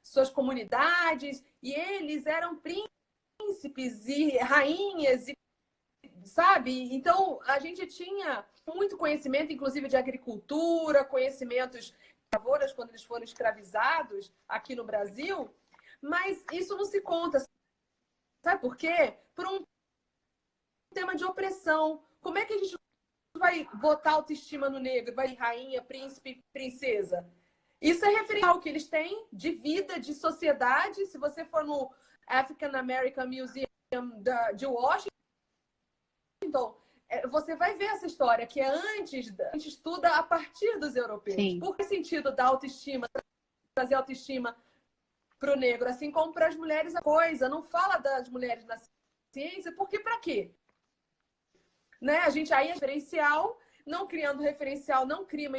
suas comunidades, e eles eram príncipes e rainhas, sabe? Então, a gente tinha muito conhecimento, inclusive de agricultura, conhecimentos lavoras quando eles foram escravizados aqui no Brasil, mas isso não se conta. Sabe por quê? Por um tema de opressão. Como é que a gente vai botar autoestima no negro? Vai rainha, príncipe, princesa? Isso é referencial ao que eles têm de vida, de sociedade. Se você for no African American Museum de Washington, você vai ver essa história, que é a gente estuda a partir dos europeus. Sim. Por que sentido da autoestima, trazer autoestima para o negro, assim como para as mulheres a coisa? Não fala das mulheres na ciência, porque para quê? Né? A gente aí é referencial, não criando referencial, não cria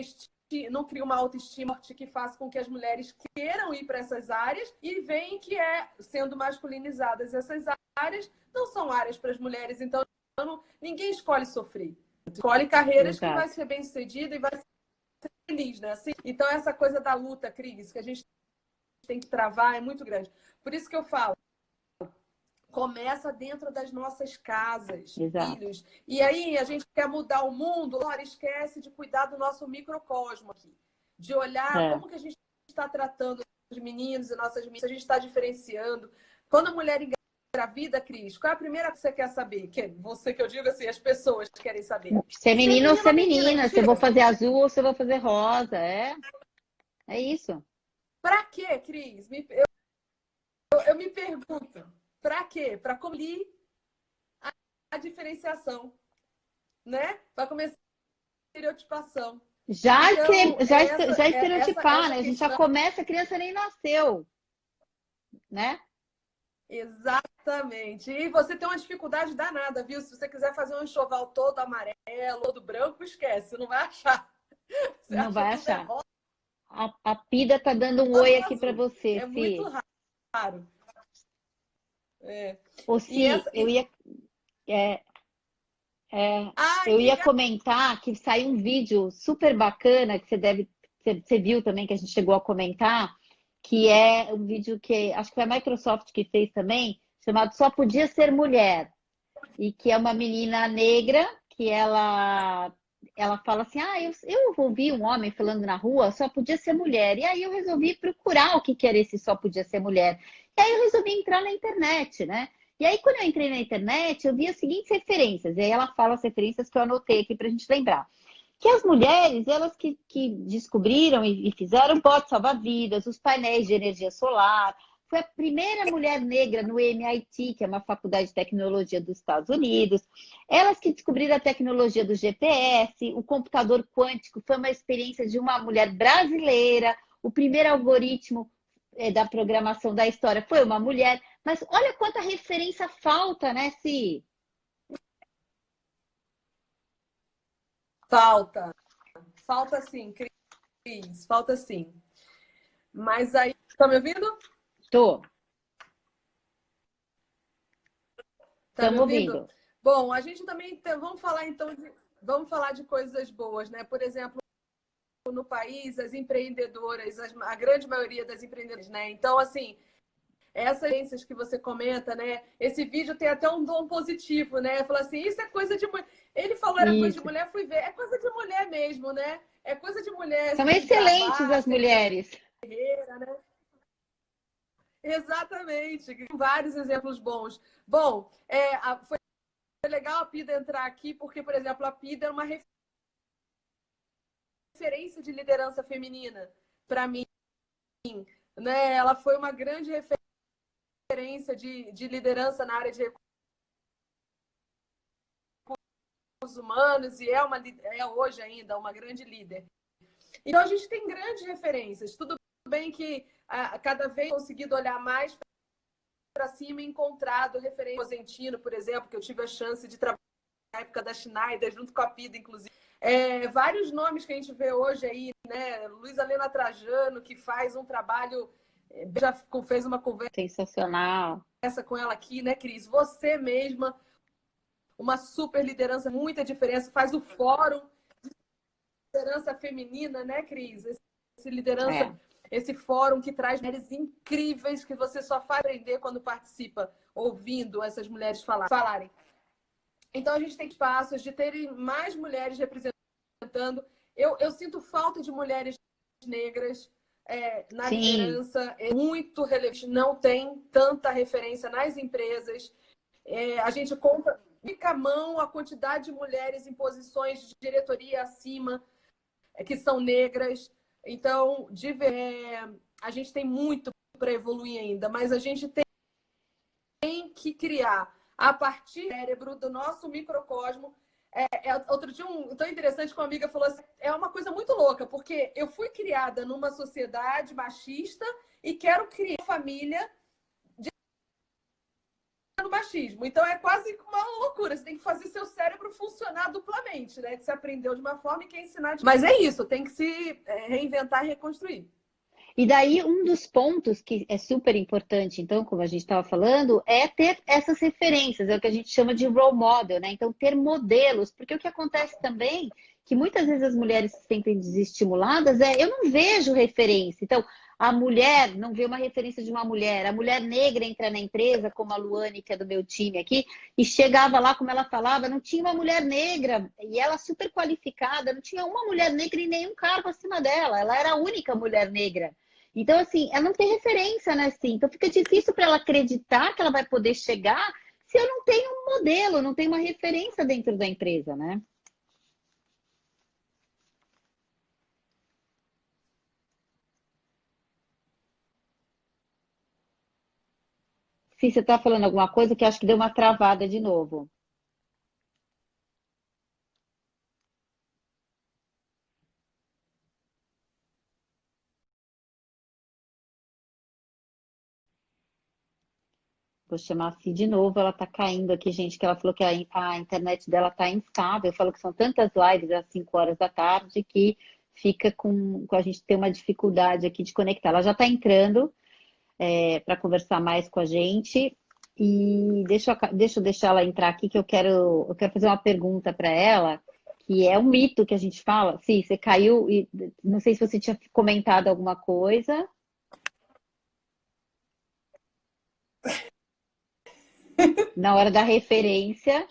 uma autoestima que faça com que as mulheres queiram ir para essas áreas e veem que sendo masculinizadas essas áreas, não são áreas para as mulheres, então ninguém escolhe sofrer. Escolhe carreiras Exato. que vai ser bem-sucedida e vai ser feliz, né? Assim, então essa coisa da luta, Cris, que a gente tem que travar é muito grande. Por isso que eu falo, começa dentro das nossas casas, Exato. filhos. E aí a gente quer mudar o mundo, ora, esquece de cuidar do nosso microcosmo aqui. De olhar como que a gente está tratando os meninos e nossas meninas, a gente está diferenciando. Quando a mulher engravida, Cris, qual é a primeira que você quer saber? Você que eu digo assim, as pessoas querem saber. Se é menino ou se é menina, mentira. se eu vou fazer azul ou se eu vou fazer rosa, é isso. Pra quê, Cris? Eu me pergunto, pra quê? Pra cobrir a diferenciação, né? Para começar a estereotipação. Já Então, estereotipar, né? A gente questão... já começa, a criança nem nasceu, né? Exatamente. E você tem uma dificuldade danada, viu? Se você quiser fazer um enxoval todo amarelo ou do branco, esquece, você não vai achar. Você não vai achar. Rosa, a Pida tá dando um oi aqui para você, é Fi. muito raro. Ô, Si, eu ia comentar que saiu um vídeo super bacana que você viu também, que a gente chegou a comentar, que é um vídeo que acho que foi a Microsoft que fez também, chamado Só Podia Ser Mulher, e que é uma menina negra que ela fala assim, eu ouvi um homem falando na rua, só podia ser mulher, e aí eu resolvi procurar o que era esse só podia ser mulher, e aí eu resolvi entrar na internet, né? E aí, quando eu entrei na internet, eu vi as seguintes referências, e aí ela fala as referências que eu anotei aqui para a gente lembrar. Que as mulheres, elas que descobriram e fizeram potes salva-vidas, os painéis de energia solar, foi a primeira mulher negra no MIT, que é uma faculdade de tecnologia dos Estados Unidos. Elas que descobriram a tecnologia do GPS, o computador quântico, foi uma experiência de uma mulher brasileira. O primeiro algoritmo da programação da história foi uma mulher. Mas olha quanta referência falta, né, Si? Falta. Falta sim, Cris. Falta sim. Mas aí... Tá me ouvindo? Tô. Tá me ouvindo? Ouvindo. Bom, a gente também... Vamos falar então vamos falar de coisas boas, né? Por exemplo, no país, as empreendedoras, a grande maioria das empreendedoras, né? Então, assim, essas experiências que você comenta, né? Esse vídeo tem até um dom positivo, né? Falou assim, isso é coisa de mulher. Ele falou era coisa de mulher, fui ver. É coisa de mulher mesmo, né? É coisa de mulher. São excelentes as mulheres. Guerreira, né? Exatamente. Vários exemplos bons. Bom, foi legal a Pida entrar aqui, porque, por exemplo, a Pida é uma referência de liderança feminina para mim, né? Ela foi uma grande referência de liderança na área de recursos humanos e é hoje ainda uma grande líder. Então a gente tem grandes referências. Tudo bem que cada vez conseguido olhar mais para cima e encontrado referência Cosentino, por exemplo, que eu tive a chance de trabalhar na época da Schneider, junto com a Pida, inclusive. Vários nomes que a gente vê hoje aí, né? Luísa Helena Trajano, que faz um trabalho, já fez uma conversa sensacional com ela aqui, né, Cris? Você mesma, uma super liderança, muita diferença, faz o fórum de liderança feminina, né, Cris? Esse fórum que traz mulheres incríveis que você só faz aprender quando participa, ouvindo essas mulheres falarem. Então, a gente tem espaços de terem mais mulheres representando. Eu sinto falta de mulheres negras na liderança. É muito relevante. Não tem tanta referência nas empresas. A gente compra... fica a mão a quantidade de mulheres em posições de diretoria acima, que são negras. Então, a gente tem muito para evoluir ainda, mas a gente tem que criar, a partir do cérebro, do nosso microcosmo. Outro dia, tão interessante que uma amiga falou assim, é uma coisa muito louca, porque eu fui criada numa sociedade machista e quero criar uma família no machismo. Então é quase uma loucura. Você tem que fazer seu cérebro funcionar duplamente, né? Que você aprendeu de uma forma e quer ensinar de outra. Mas é isso, tem que se reinventar e reconstruir. E daí, um dos pontos que é super importante, então, como a gente estava falando, é ter essas referências, é o que a gente chama de role model, né? Então, ter modelos, porque o que acontece também, que muitas vezes as mulheres se sentem desestimuladas, eu não vejo referência. Então, a mulher não vê uma referência de uma mulher, a mulher negra entra na empresa, como a Luane, que é do meu time aqui, e chegava lá, como ela falava, não tinha uma mulher negra, e ela super qualificada, não tinha uma mulher negra em nenhum cargo acima dela, ela era a única mulher negra. Então, assim, ela não tem referência, né? Assim, então fica difícil para ela acreditar que ela vai poder chegar se eu não tenho um modelo, não tenho uma referência dentro da empresa, né? Se você está falando alguma coisa que acho que deu uma travada de novo. Vou chamar assim de novo, ela está caindo aqui, gente, que ela falou que a internet dela está instável. Eu falo que são tantas lives às 5 horas da tarde que fica com a gente ter uma dificuldade aqui de conectar. Ela já está entrando para conversar mais com a gente. E deixa eu deixar ela entrar aqui, que eu quero fazer uma pergunta para ela, que é um mito que a gente fala. Sim, você caiu e não sei se você tinha comentado alguma coisa. Na hora da referência.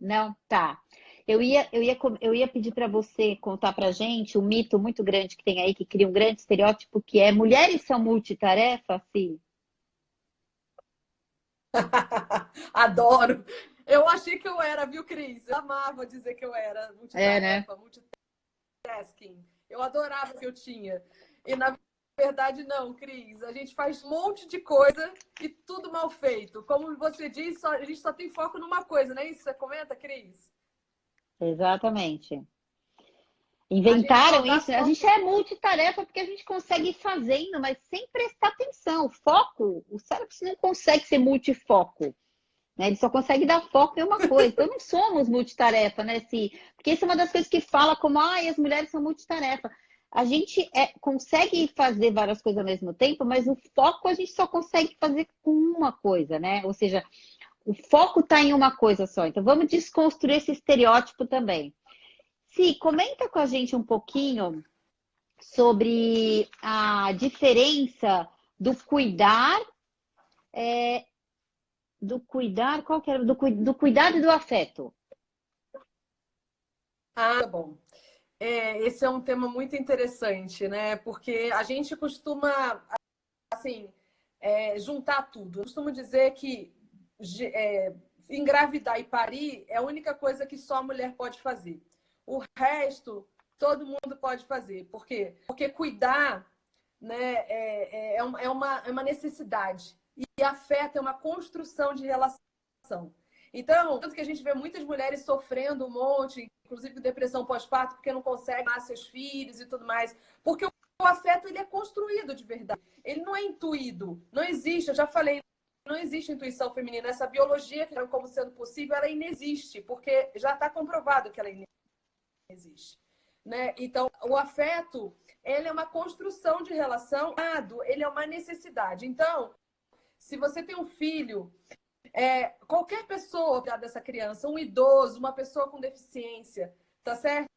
Não, tá. Eu ia pedir para você contar para gente um mito muito grande que tem aí, que cria um grande estereótipo, que é mulheres são multitarefa, sim. Adoro. Eu achei que eu era, viu, Cris? Eu amava dizer que eu era É, né? multitarefa, multitasking. Eu adorava que eu tinha. E, na verdade, não, Cris. A gente faz um monte de coisa e tudo mal feito. Como você disse, a gente só tem foco numa coisa, não é isso que você comenta, Cris? Exatamente. A gente só Inventaram dá isso, né? A foco. gente é multitarefa porque a gente consegue ir fazendo, mas sem prestar atenção. Foco, o cérebro não consegue ser multifoco, né? Ele só consegue dar foco em uma coisa. Então, não somos multitarefa, né? Porque isso é uma das coisas que fala como, as mulheres são multitarefa. A gente consegue fazer várias coisas ao mesmo tempo, mas o foco a gente só consegue fazer com uma coisa, né? Ou seja, o foco está em uma coisa só. Então, vamos desconstruir esse estereótipo também. Comenta com a gente um pouquinho sobre a diferença do cuidar, qual que era? Do cuidado e do afeto. Tá bom. Esse é um tema muito interessante, né? Porque a gente costuma, assim, juntar tudo. Eu costumo dizer que engravidar e parir é a única coisa que só a mulher pode fazer. O resto, todo mundo pode fazer. Por quê? Porque cuidar, né, é uma necessidade. E afeto é uma construção de relação. Então, tanto que a gente vê muitas mulheres sofrendo um monte, inclusive depressão pós-parto, porque não conseguem amar seus filhos e tudo mais. Porque o afeto ele é construído de verdade. Ele não é intuído. Não existe, eu já falei, não existe intuição feminina. Essa biologia, que é como sendo possível, ela inexiste, porque já está comprovado que ela inexiste. Né? Então, o afeto, ele é uma construção de relação, ele é uma necessidade. Então, se você tem um filho, qualquer pessoa dessa criança, um idoso, uma pessoa com deficiência, tá certo?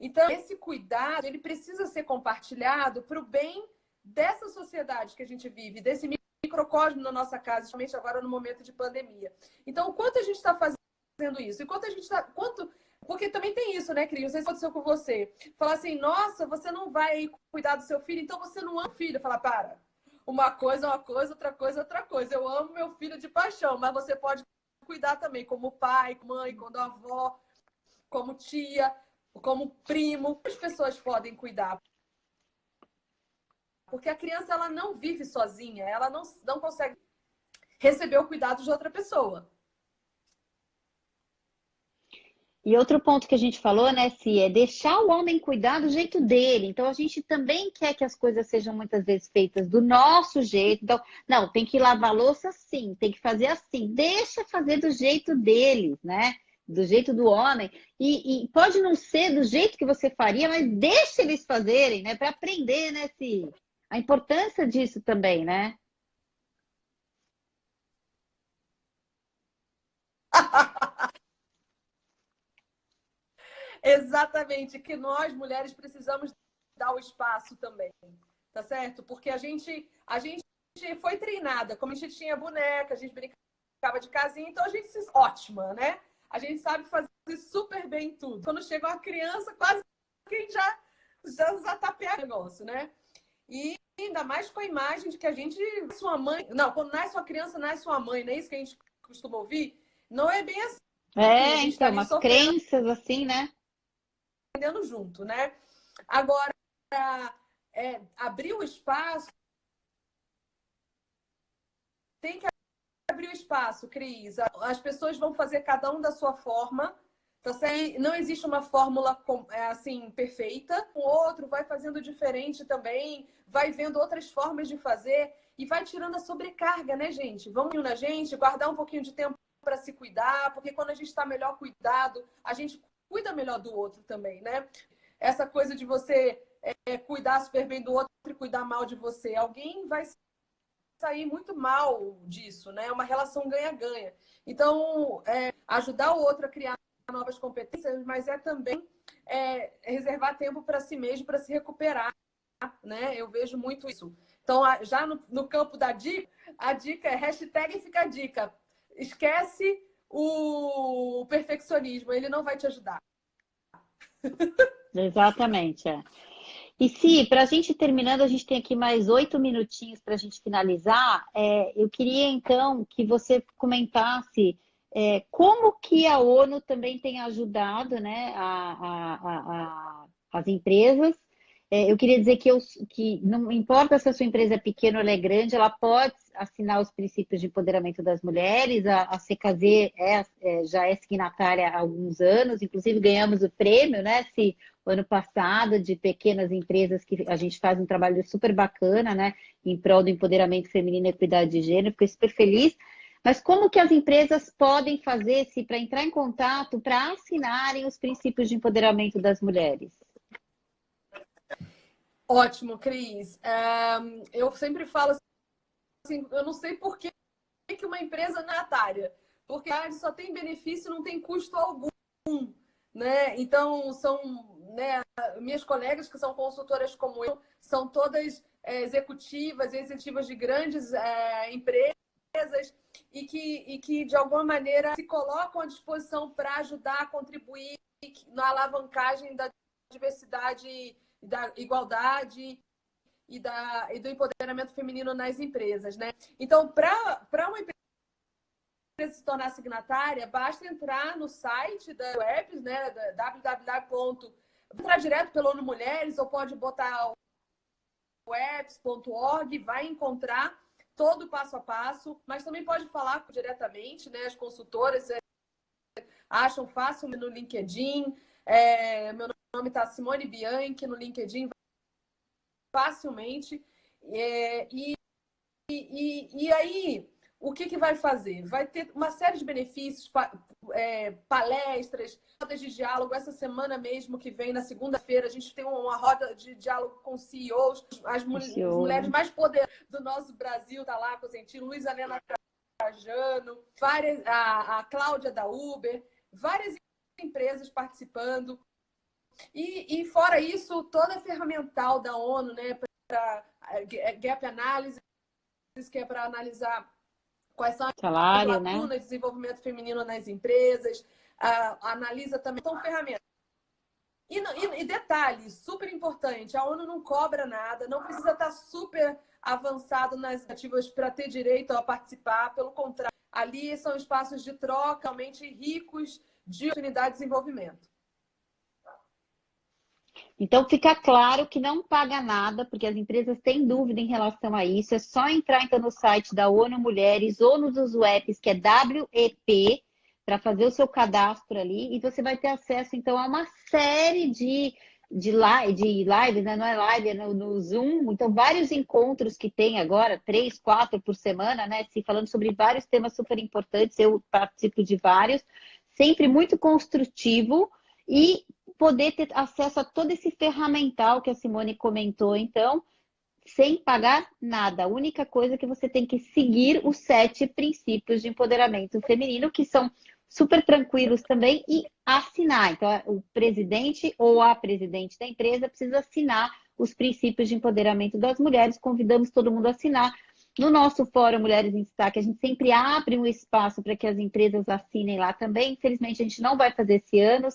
Então, esse cuidado, ele precisa ser compartilhado para o bem dessa sociedade que a gente vive, desse microcosmo na nossa casa, especialmente agora no momento de pandemia. Então, o quanto a gente está fazendo isso? E quanto a gente está... Porque também tem isso, né, Cris? Não sei se aconteceu com você. Falar assim, nossa, você não vai cuidar do seu filho, então você não ama o filho. Falar, para. uma coisa é uma coisa, outra coisa é outra coisa. Eu amo meu filho de paixão, mas você pode cuidar também como pai, como mãe, como avó, como tia, como primo. As pessoas podem cuidar. Porque a criança ela não vive sozinha, ela não consegue receber o cuidado de outra pessoa. E outro ponto que a gente falou, né, Si, é deixar o homem cuidar do jeito dele. Então, a gente também quer que as coisas sejam muitas vezes feitas do nosso jeito. Então, não, tem que lavar a louça assim, tem que fazer assim. Deixa fazer do jeito deles, né? Do jeito do homem. E pode não ser do jeito que você faria, mas deixa eles fazerem, né? Para aprender, né, Si? A importância disso também, né? Exatamente, que nós mulheres precisamos dar o espaço também, tá certo? Porque a gente foi treinada, como a gente tinha boneca, a gente brincava de casinha, então a gente se ótima, né? A gente sabe fazer super bem tudo. Quando chega uma criança, quase quem já tá perto do negócio, né? E ainda mais com a imagem de que a gente, sua mãe, não, quando nasce uma criança, nasce sua mãe, não é isso que a gente costuma ouvir? Não é bem assim, a É, gente tá então, ali umas sofrendo, crenças assim, né? aprendendo junto, né? Agora, abrir o espaço, tem que abrir o espaço, Cris. As pessoas vão fazer cada um da sua forma, tá certo? Não existe uma fórmula assim perfeita. O outro vai fazendo diferente também, vai vendo outras formas de fazer e vai tirando a sobrecarga, né, gente? Vamos na gente, guardar um pouquinho de tempo para se cuidar, porque quando a gente está melhor cuidado, a gente cuida melhor do outro também, né? Essa coisa de você cuidar super bem do outro e cuidar mal de você. Alguém vai sair muito mal disso, né? É uma relação ganha-ganha. Então, ajudar o outro a criar novas competências, mas é também reservar tempo para si mesmo, para se recuperar, né? Eu vejo muito isso. Então, já no campo da dica, a dica é hashtag fica a dica. Esquece o perfeccionismo, ele não vai te ajudar. Exatamente, é. E se, para a gente terminando, a gente tem aqui mais 8 minutinhos para a gente finalizar. Eu queria então que você comentasse como que a ONU também tem ajudado, né, as empresas. Eu queria dizer que não importa se a sua empresa é pequena ou ela é grande, ela pode assinar os princípios de empoderamento das mulheres. A CKZ já é signatária há alguns anos, inclusive ganhamos o prêmio, né? Se ano passado, de pequenas empresas que a gente faz um trabalho super bacana, né, em prol do empoderamento feminino e equidade de gênero, fiquei super feliz. Mas como que as empresas podem fazer se para entrar em contato, para assinarem os princípios de empoderamento das mulheres? Ótimo, Cris. Eu sempre falo assim, eu não sei por que uma empresa natária, porque só tem benefício, não tem custo algum, né? Então, são, né, minhas colegas que são consultoras como eu, são todas executivas de grandes empresas e que, de alguma maneira, se colocam à disposição para ajudar a contribuir na alavancagem da diversidade, da igualdade e do empoderamento feminino nas empresas, né? Então, para uma empresa se tornar signatária, basta entrar no site da web, né, www. Entrar direto pelo ONU Mulheres ou pode botar webs.org, vai encontrar todo o passo a passo, mas também pode falar diretamente, né? As consultoras acham fácil no LinkedIn. Meu nome está Simone Bianchi no LinkedIn, facilmente. E aí, o que vai fazer? Vai ter uma série de benefícios, palestras, rodas de diálogo. Essa semana mesmo que vem, na segunda-feira, a gente tem uma roda de diálogo com CEOs, as mulheres mais poderosas do nosso Brasil, tá lá com o Sentino, Luiz Helena Trajano, a Cláudia da Uber, várias empresas participando. E fora isso, toda a ferramental da ONU, né, para Gap Analysis, que é para analisar quais são as Salário, lacunas né? de desenvolvimento feminino nas empresas, analisa também, são ferramentas. E detalhe, super importante, a ONU não cobra nada, não precisa estar super avançado nas iniciativas para ter direito a participar. Pelo contrário, ali são espaços de troca realmente ricos de oportunidade de desenvolvimento. Então, fica claro que não paga nada, porque as empresas têm dúvida em relação a isso. É só entrar então no site da ONU Mulheres ou nos apps, que é WEP, para fazer o seu cadastro ali, e você vai ter acesso, então, a uma série de lives, né? Não é live, é no Zoom. Então, vários encontros que tem agora, 3, 4 por semana, né? Se falando sobre vários temas super importantes, eu participo de vários, sempre muito construtivo, e poder ter acesso a todo esse ferramental que a Simone comentou, então, sem pagar nada. A única coisa que você tem que seguir os 7 princípios de empoderamento feminino, que são super tranquilos também, e assinar. Então, o presidente ou a presidente da empresa precisa assinar os princípios de empoderamento das mulheres. Convidamos todo mundo a assinar. No nosso Fórum Mulheres em Destaque, a gente sempre abre um espaço para que as empresas assinem lá também. Infelizmente, a gente não vai fazer esse ano,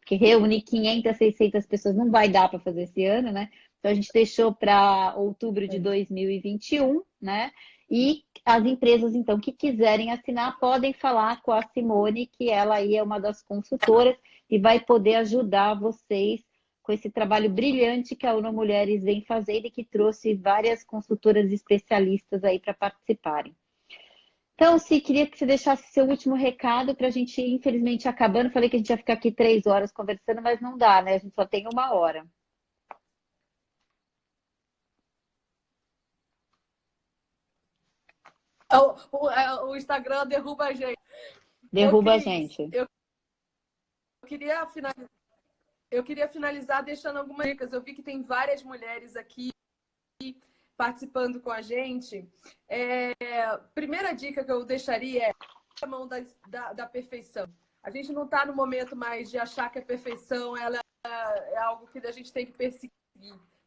porque reunir 500, 600 pessoas não vai dar para fazer esse ano, né? Então, a gente deixou para outubro de 2021, né? E as empresas, então, que quiserem assinar, podem falar com a Simone, que ela aí é uma das consultoras e vai poder ajudar vocês com esse trabalho brilhante que a ONU Mulheres vem fazendo e que trouxe várias consultoras especialistas aí para participarem. Então, queria que você deixasse seu último recado para a gente, infelizmente, acabando. Falei que a gente ia ficar aqui 3 horas conversando, mas não dá, né? A gente só tem 1 hora. O Instagram derruba a gente. Derruba a gente. Eu queria finalizar deixando algumas dicas. Eu vi que tem várias mulheres aqui participando com a gente. Primeira dica que eu deixaria é a mão da perfeição. A gente não está no momento mais de achar que a perfeição ela é algo que a gente tem que perseguir,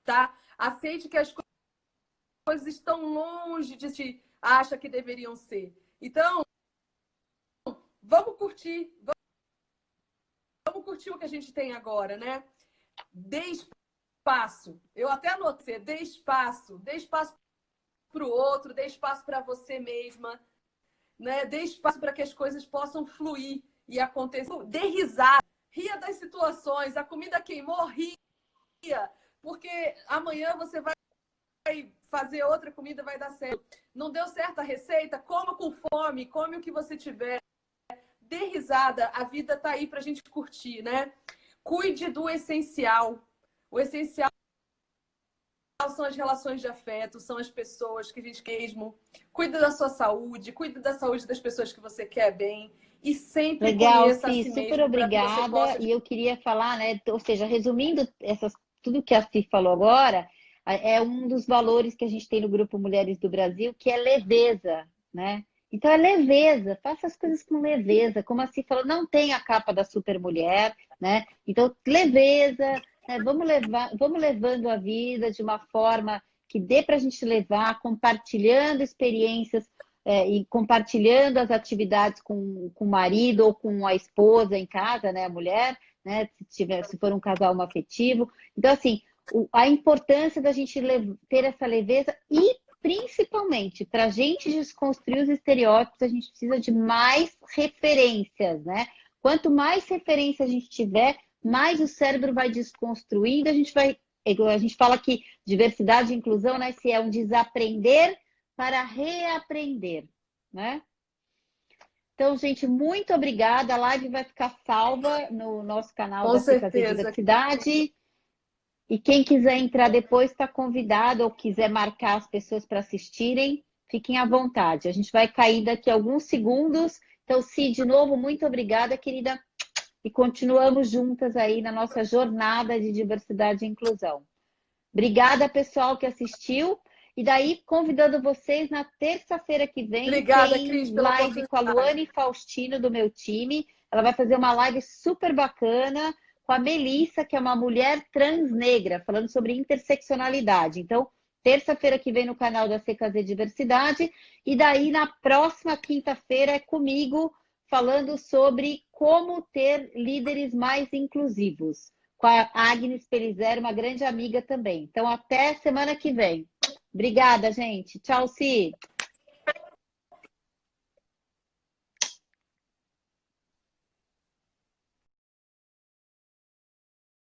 tá? Aceite que as coisas estão longe de se acha que deveriam ser. Então, vamos curtir o que a gente tem agora, né? Dê espaço. Eu até anotei, dê espaço para o outro, dê espaço para você mesma, né? Dê espaço para que as coisas possam fluir e acontecer. Dê risada, ria das situações, a comida queimou, ria, porque amanhã você vai fazer outra comida, vai dar certo. Não deu certo a receita, coma com fome, come o que você tiver. Dê risada, a vida está aí para a gente curtir, né? Cuide do essencial. O essencial são as relações de afeto, são as pessoas que a gente quer mesmo. Cuide da sua saúde, cuide da saúde das pessoas que você quer bem e sempre conheça a si mesmo. Super obrigada. E eu queria falar, né? Ou seja, resumindo tudo que a Ci falou agora, é um dos valores que a gente tem no Grupo Mulheres do Brasil, que é leveza, né? Então, é leveza, faça as coisas com leveza. Como a Ci falou, não tem a capa da super mulher, né? Então, leveza, né? Vamos levando a vida de uma forma que dê para a gente levar, compartilhando experiências e compartilhando as atividades com o marido ou com a esposa em casa, né? A mulher, né? Se for um casal homoafetivo. Então, assim, a importância da gente ter essa leveza e principalmente, para a gente desconstruir os estereótipos, a gente precisa de mais referências, né? Quanto mais referência a gente tiver, mais o cérebro vai desconstruindo, a gente fala que diversidade e inclusão, né? Se é um desaprender para reaprender, né? Então, gente, muito obrigada. A live vai ficar salva no nosso canal da CKZ Diversidade. E quem quiser entrar depois está convidado, ou quiser marcar as pessoas para assistirem, fiquem à vontade. A gente vai cair daqui a alguns segundos. Então, Ci, de novo, muito obrigada, querida. E continuamos juntas aí na nossa jornada de diversidade e inclusão. Obrigada, pessoal, que assistiu. E daí, convidando vocês, na terça-feira que vem, obrigada, tem Cris, live com a Luane Faustino, do meu time. Ela vai fazer uma live super bacana com a Melissa, que é uma mulher trans negra, falando sobre interseccionalidade. Então, terça-feira que vem no canal da CKZ Diversidade. E daí, na próxima quinta-feira, é comigo, falando sobre como ter líderes mais inclusivos. Com a Agnes Pellizer, uma grande amiga também. Então, até semana que vem. Obrigada, gente. Tchau, Si.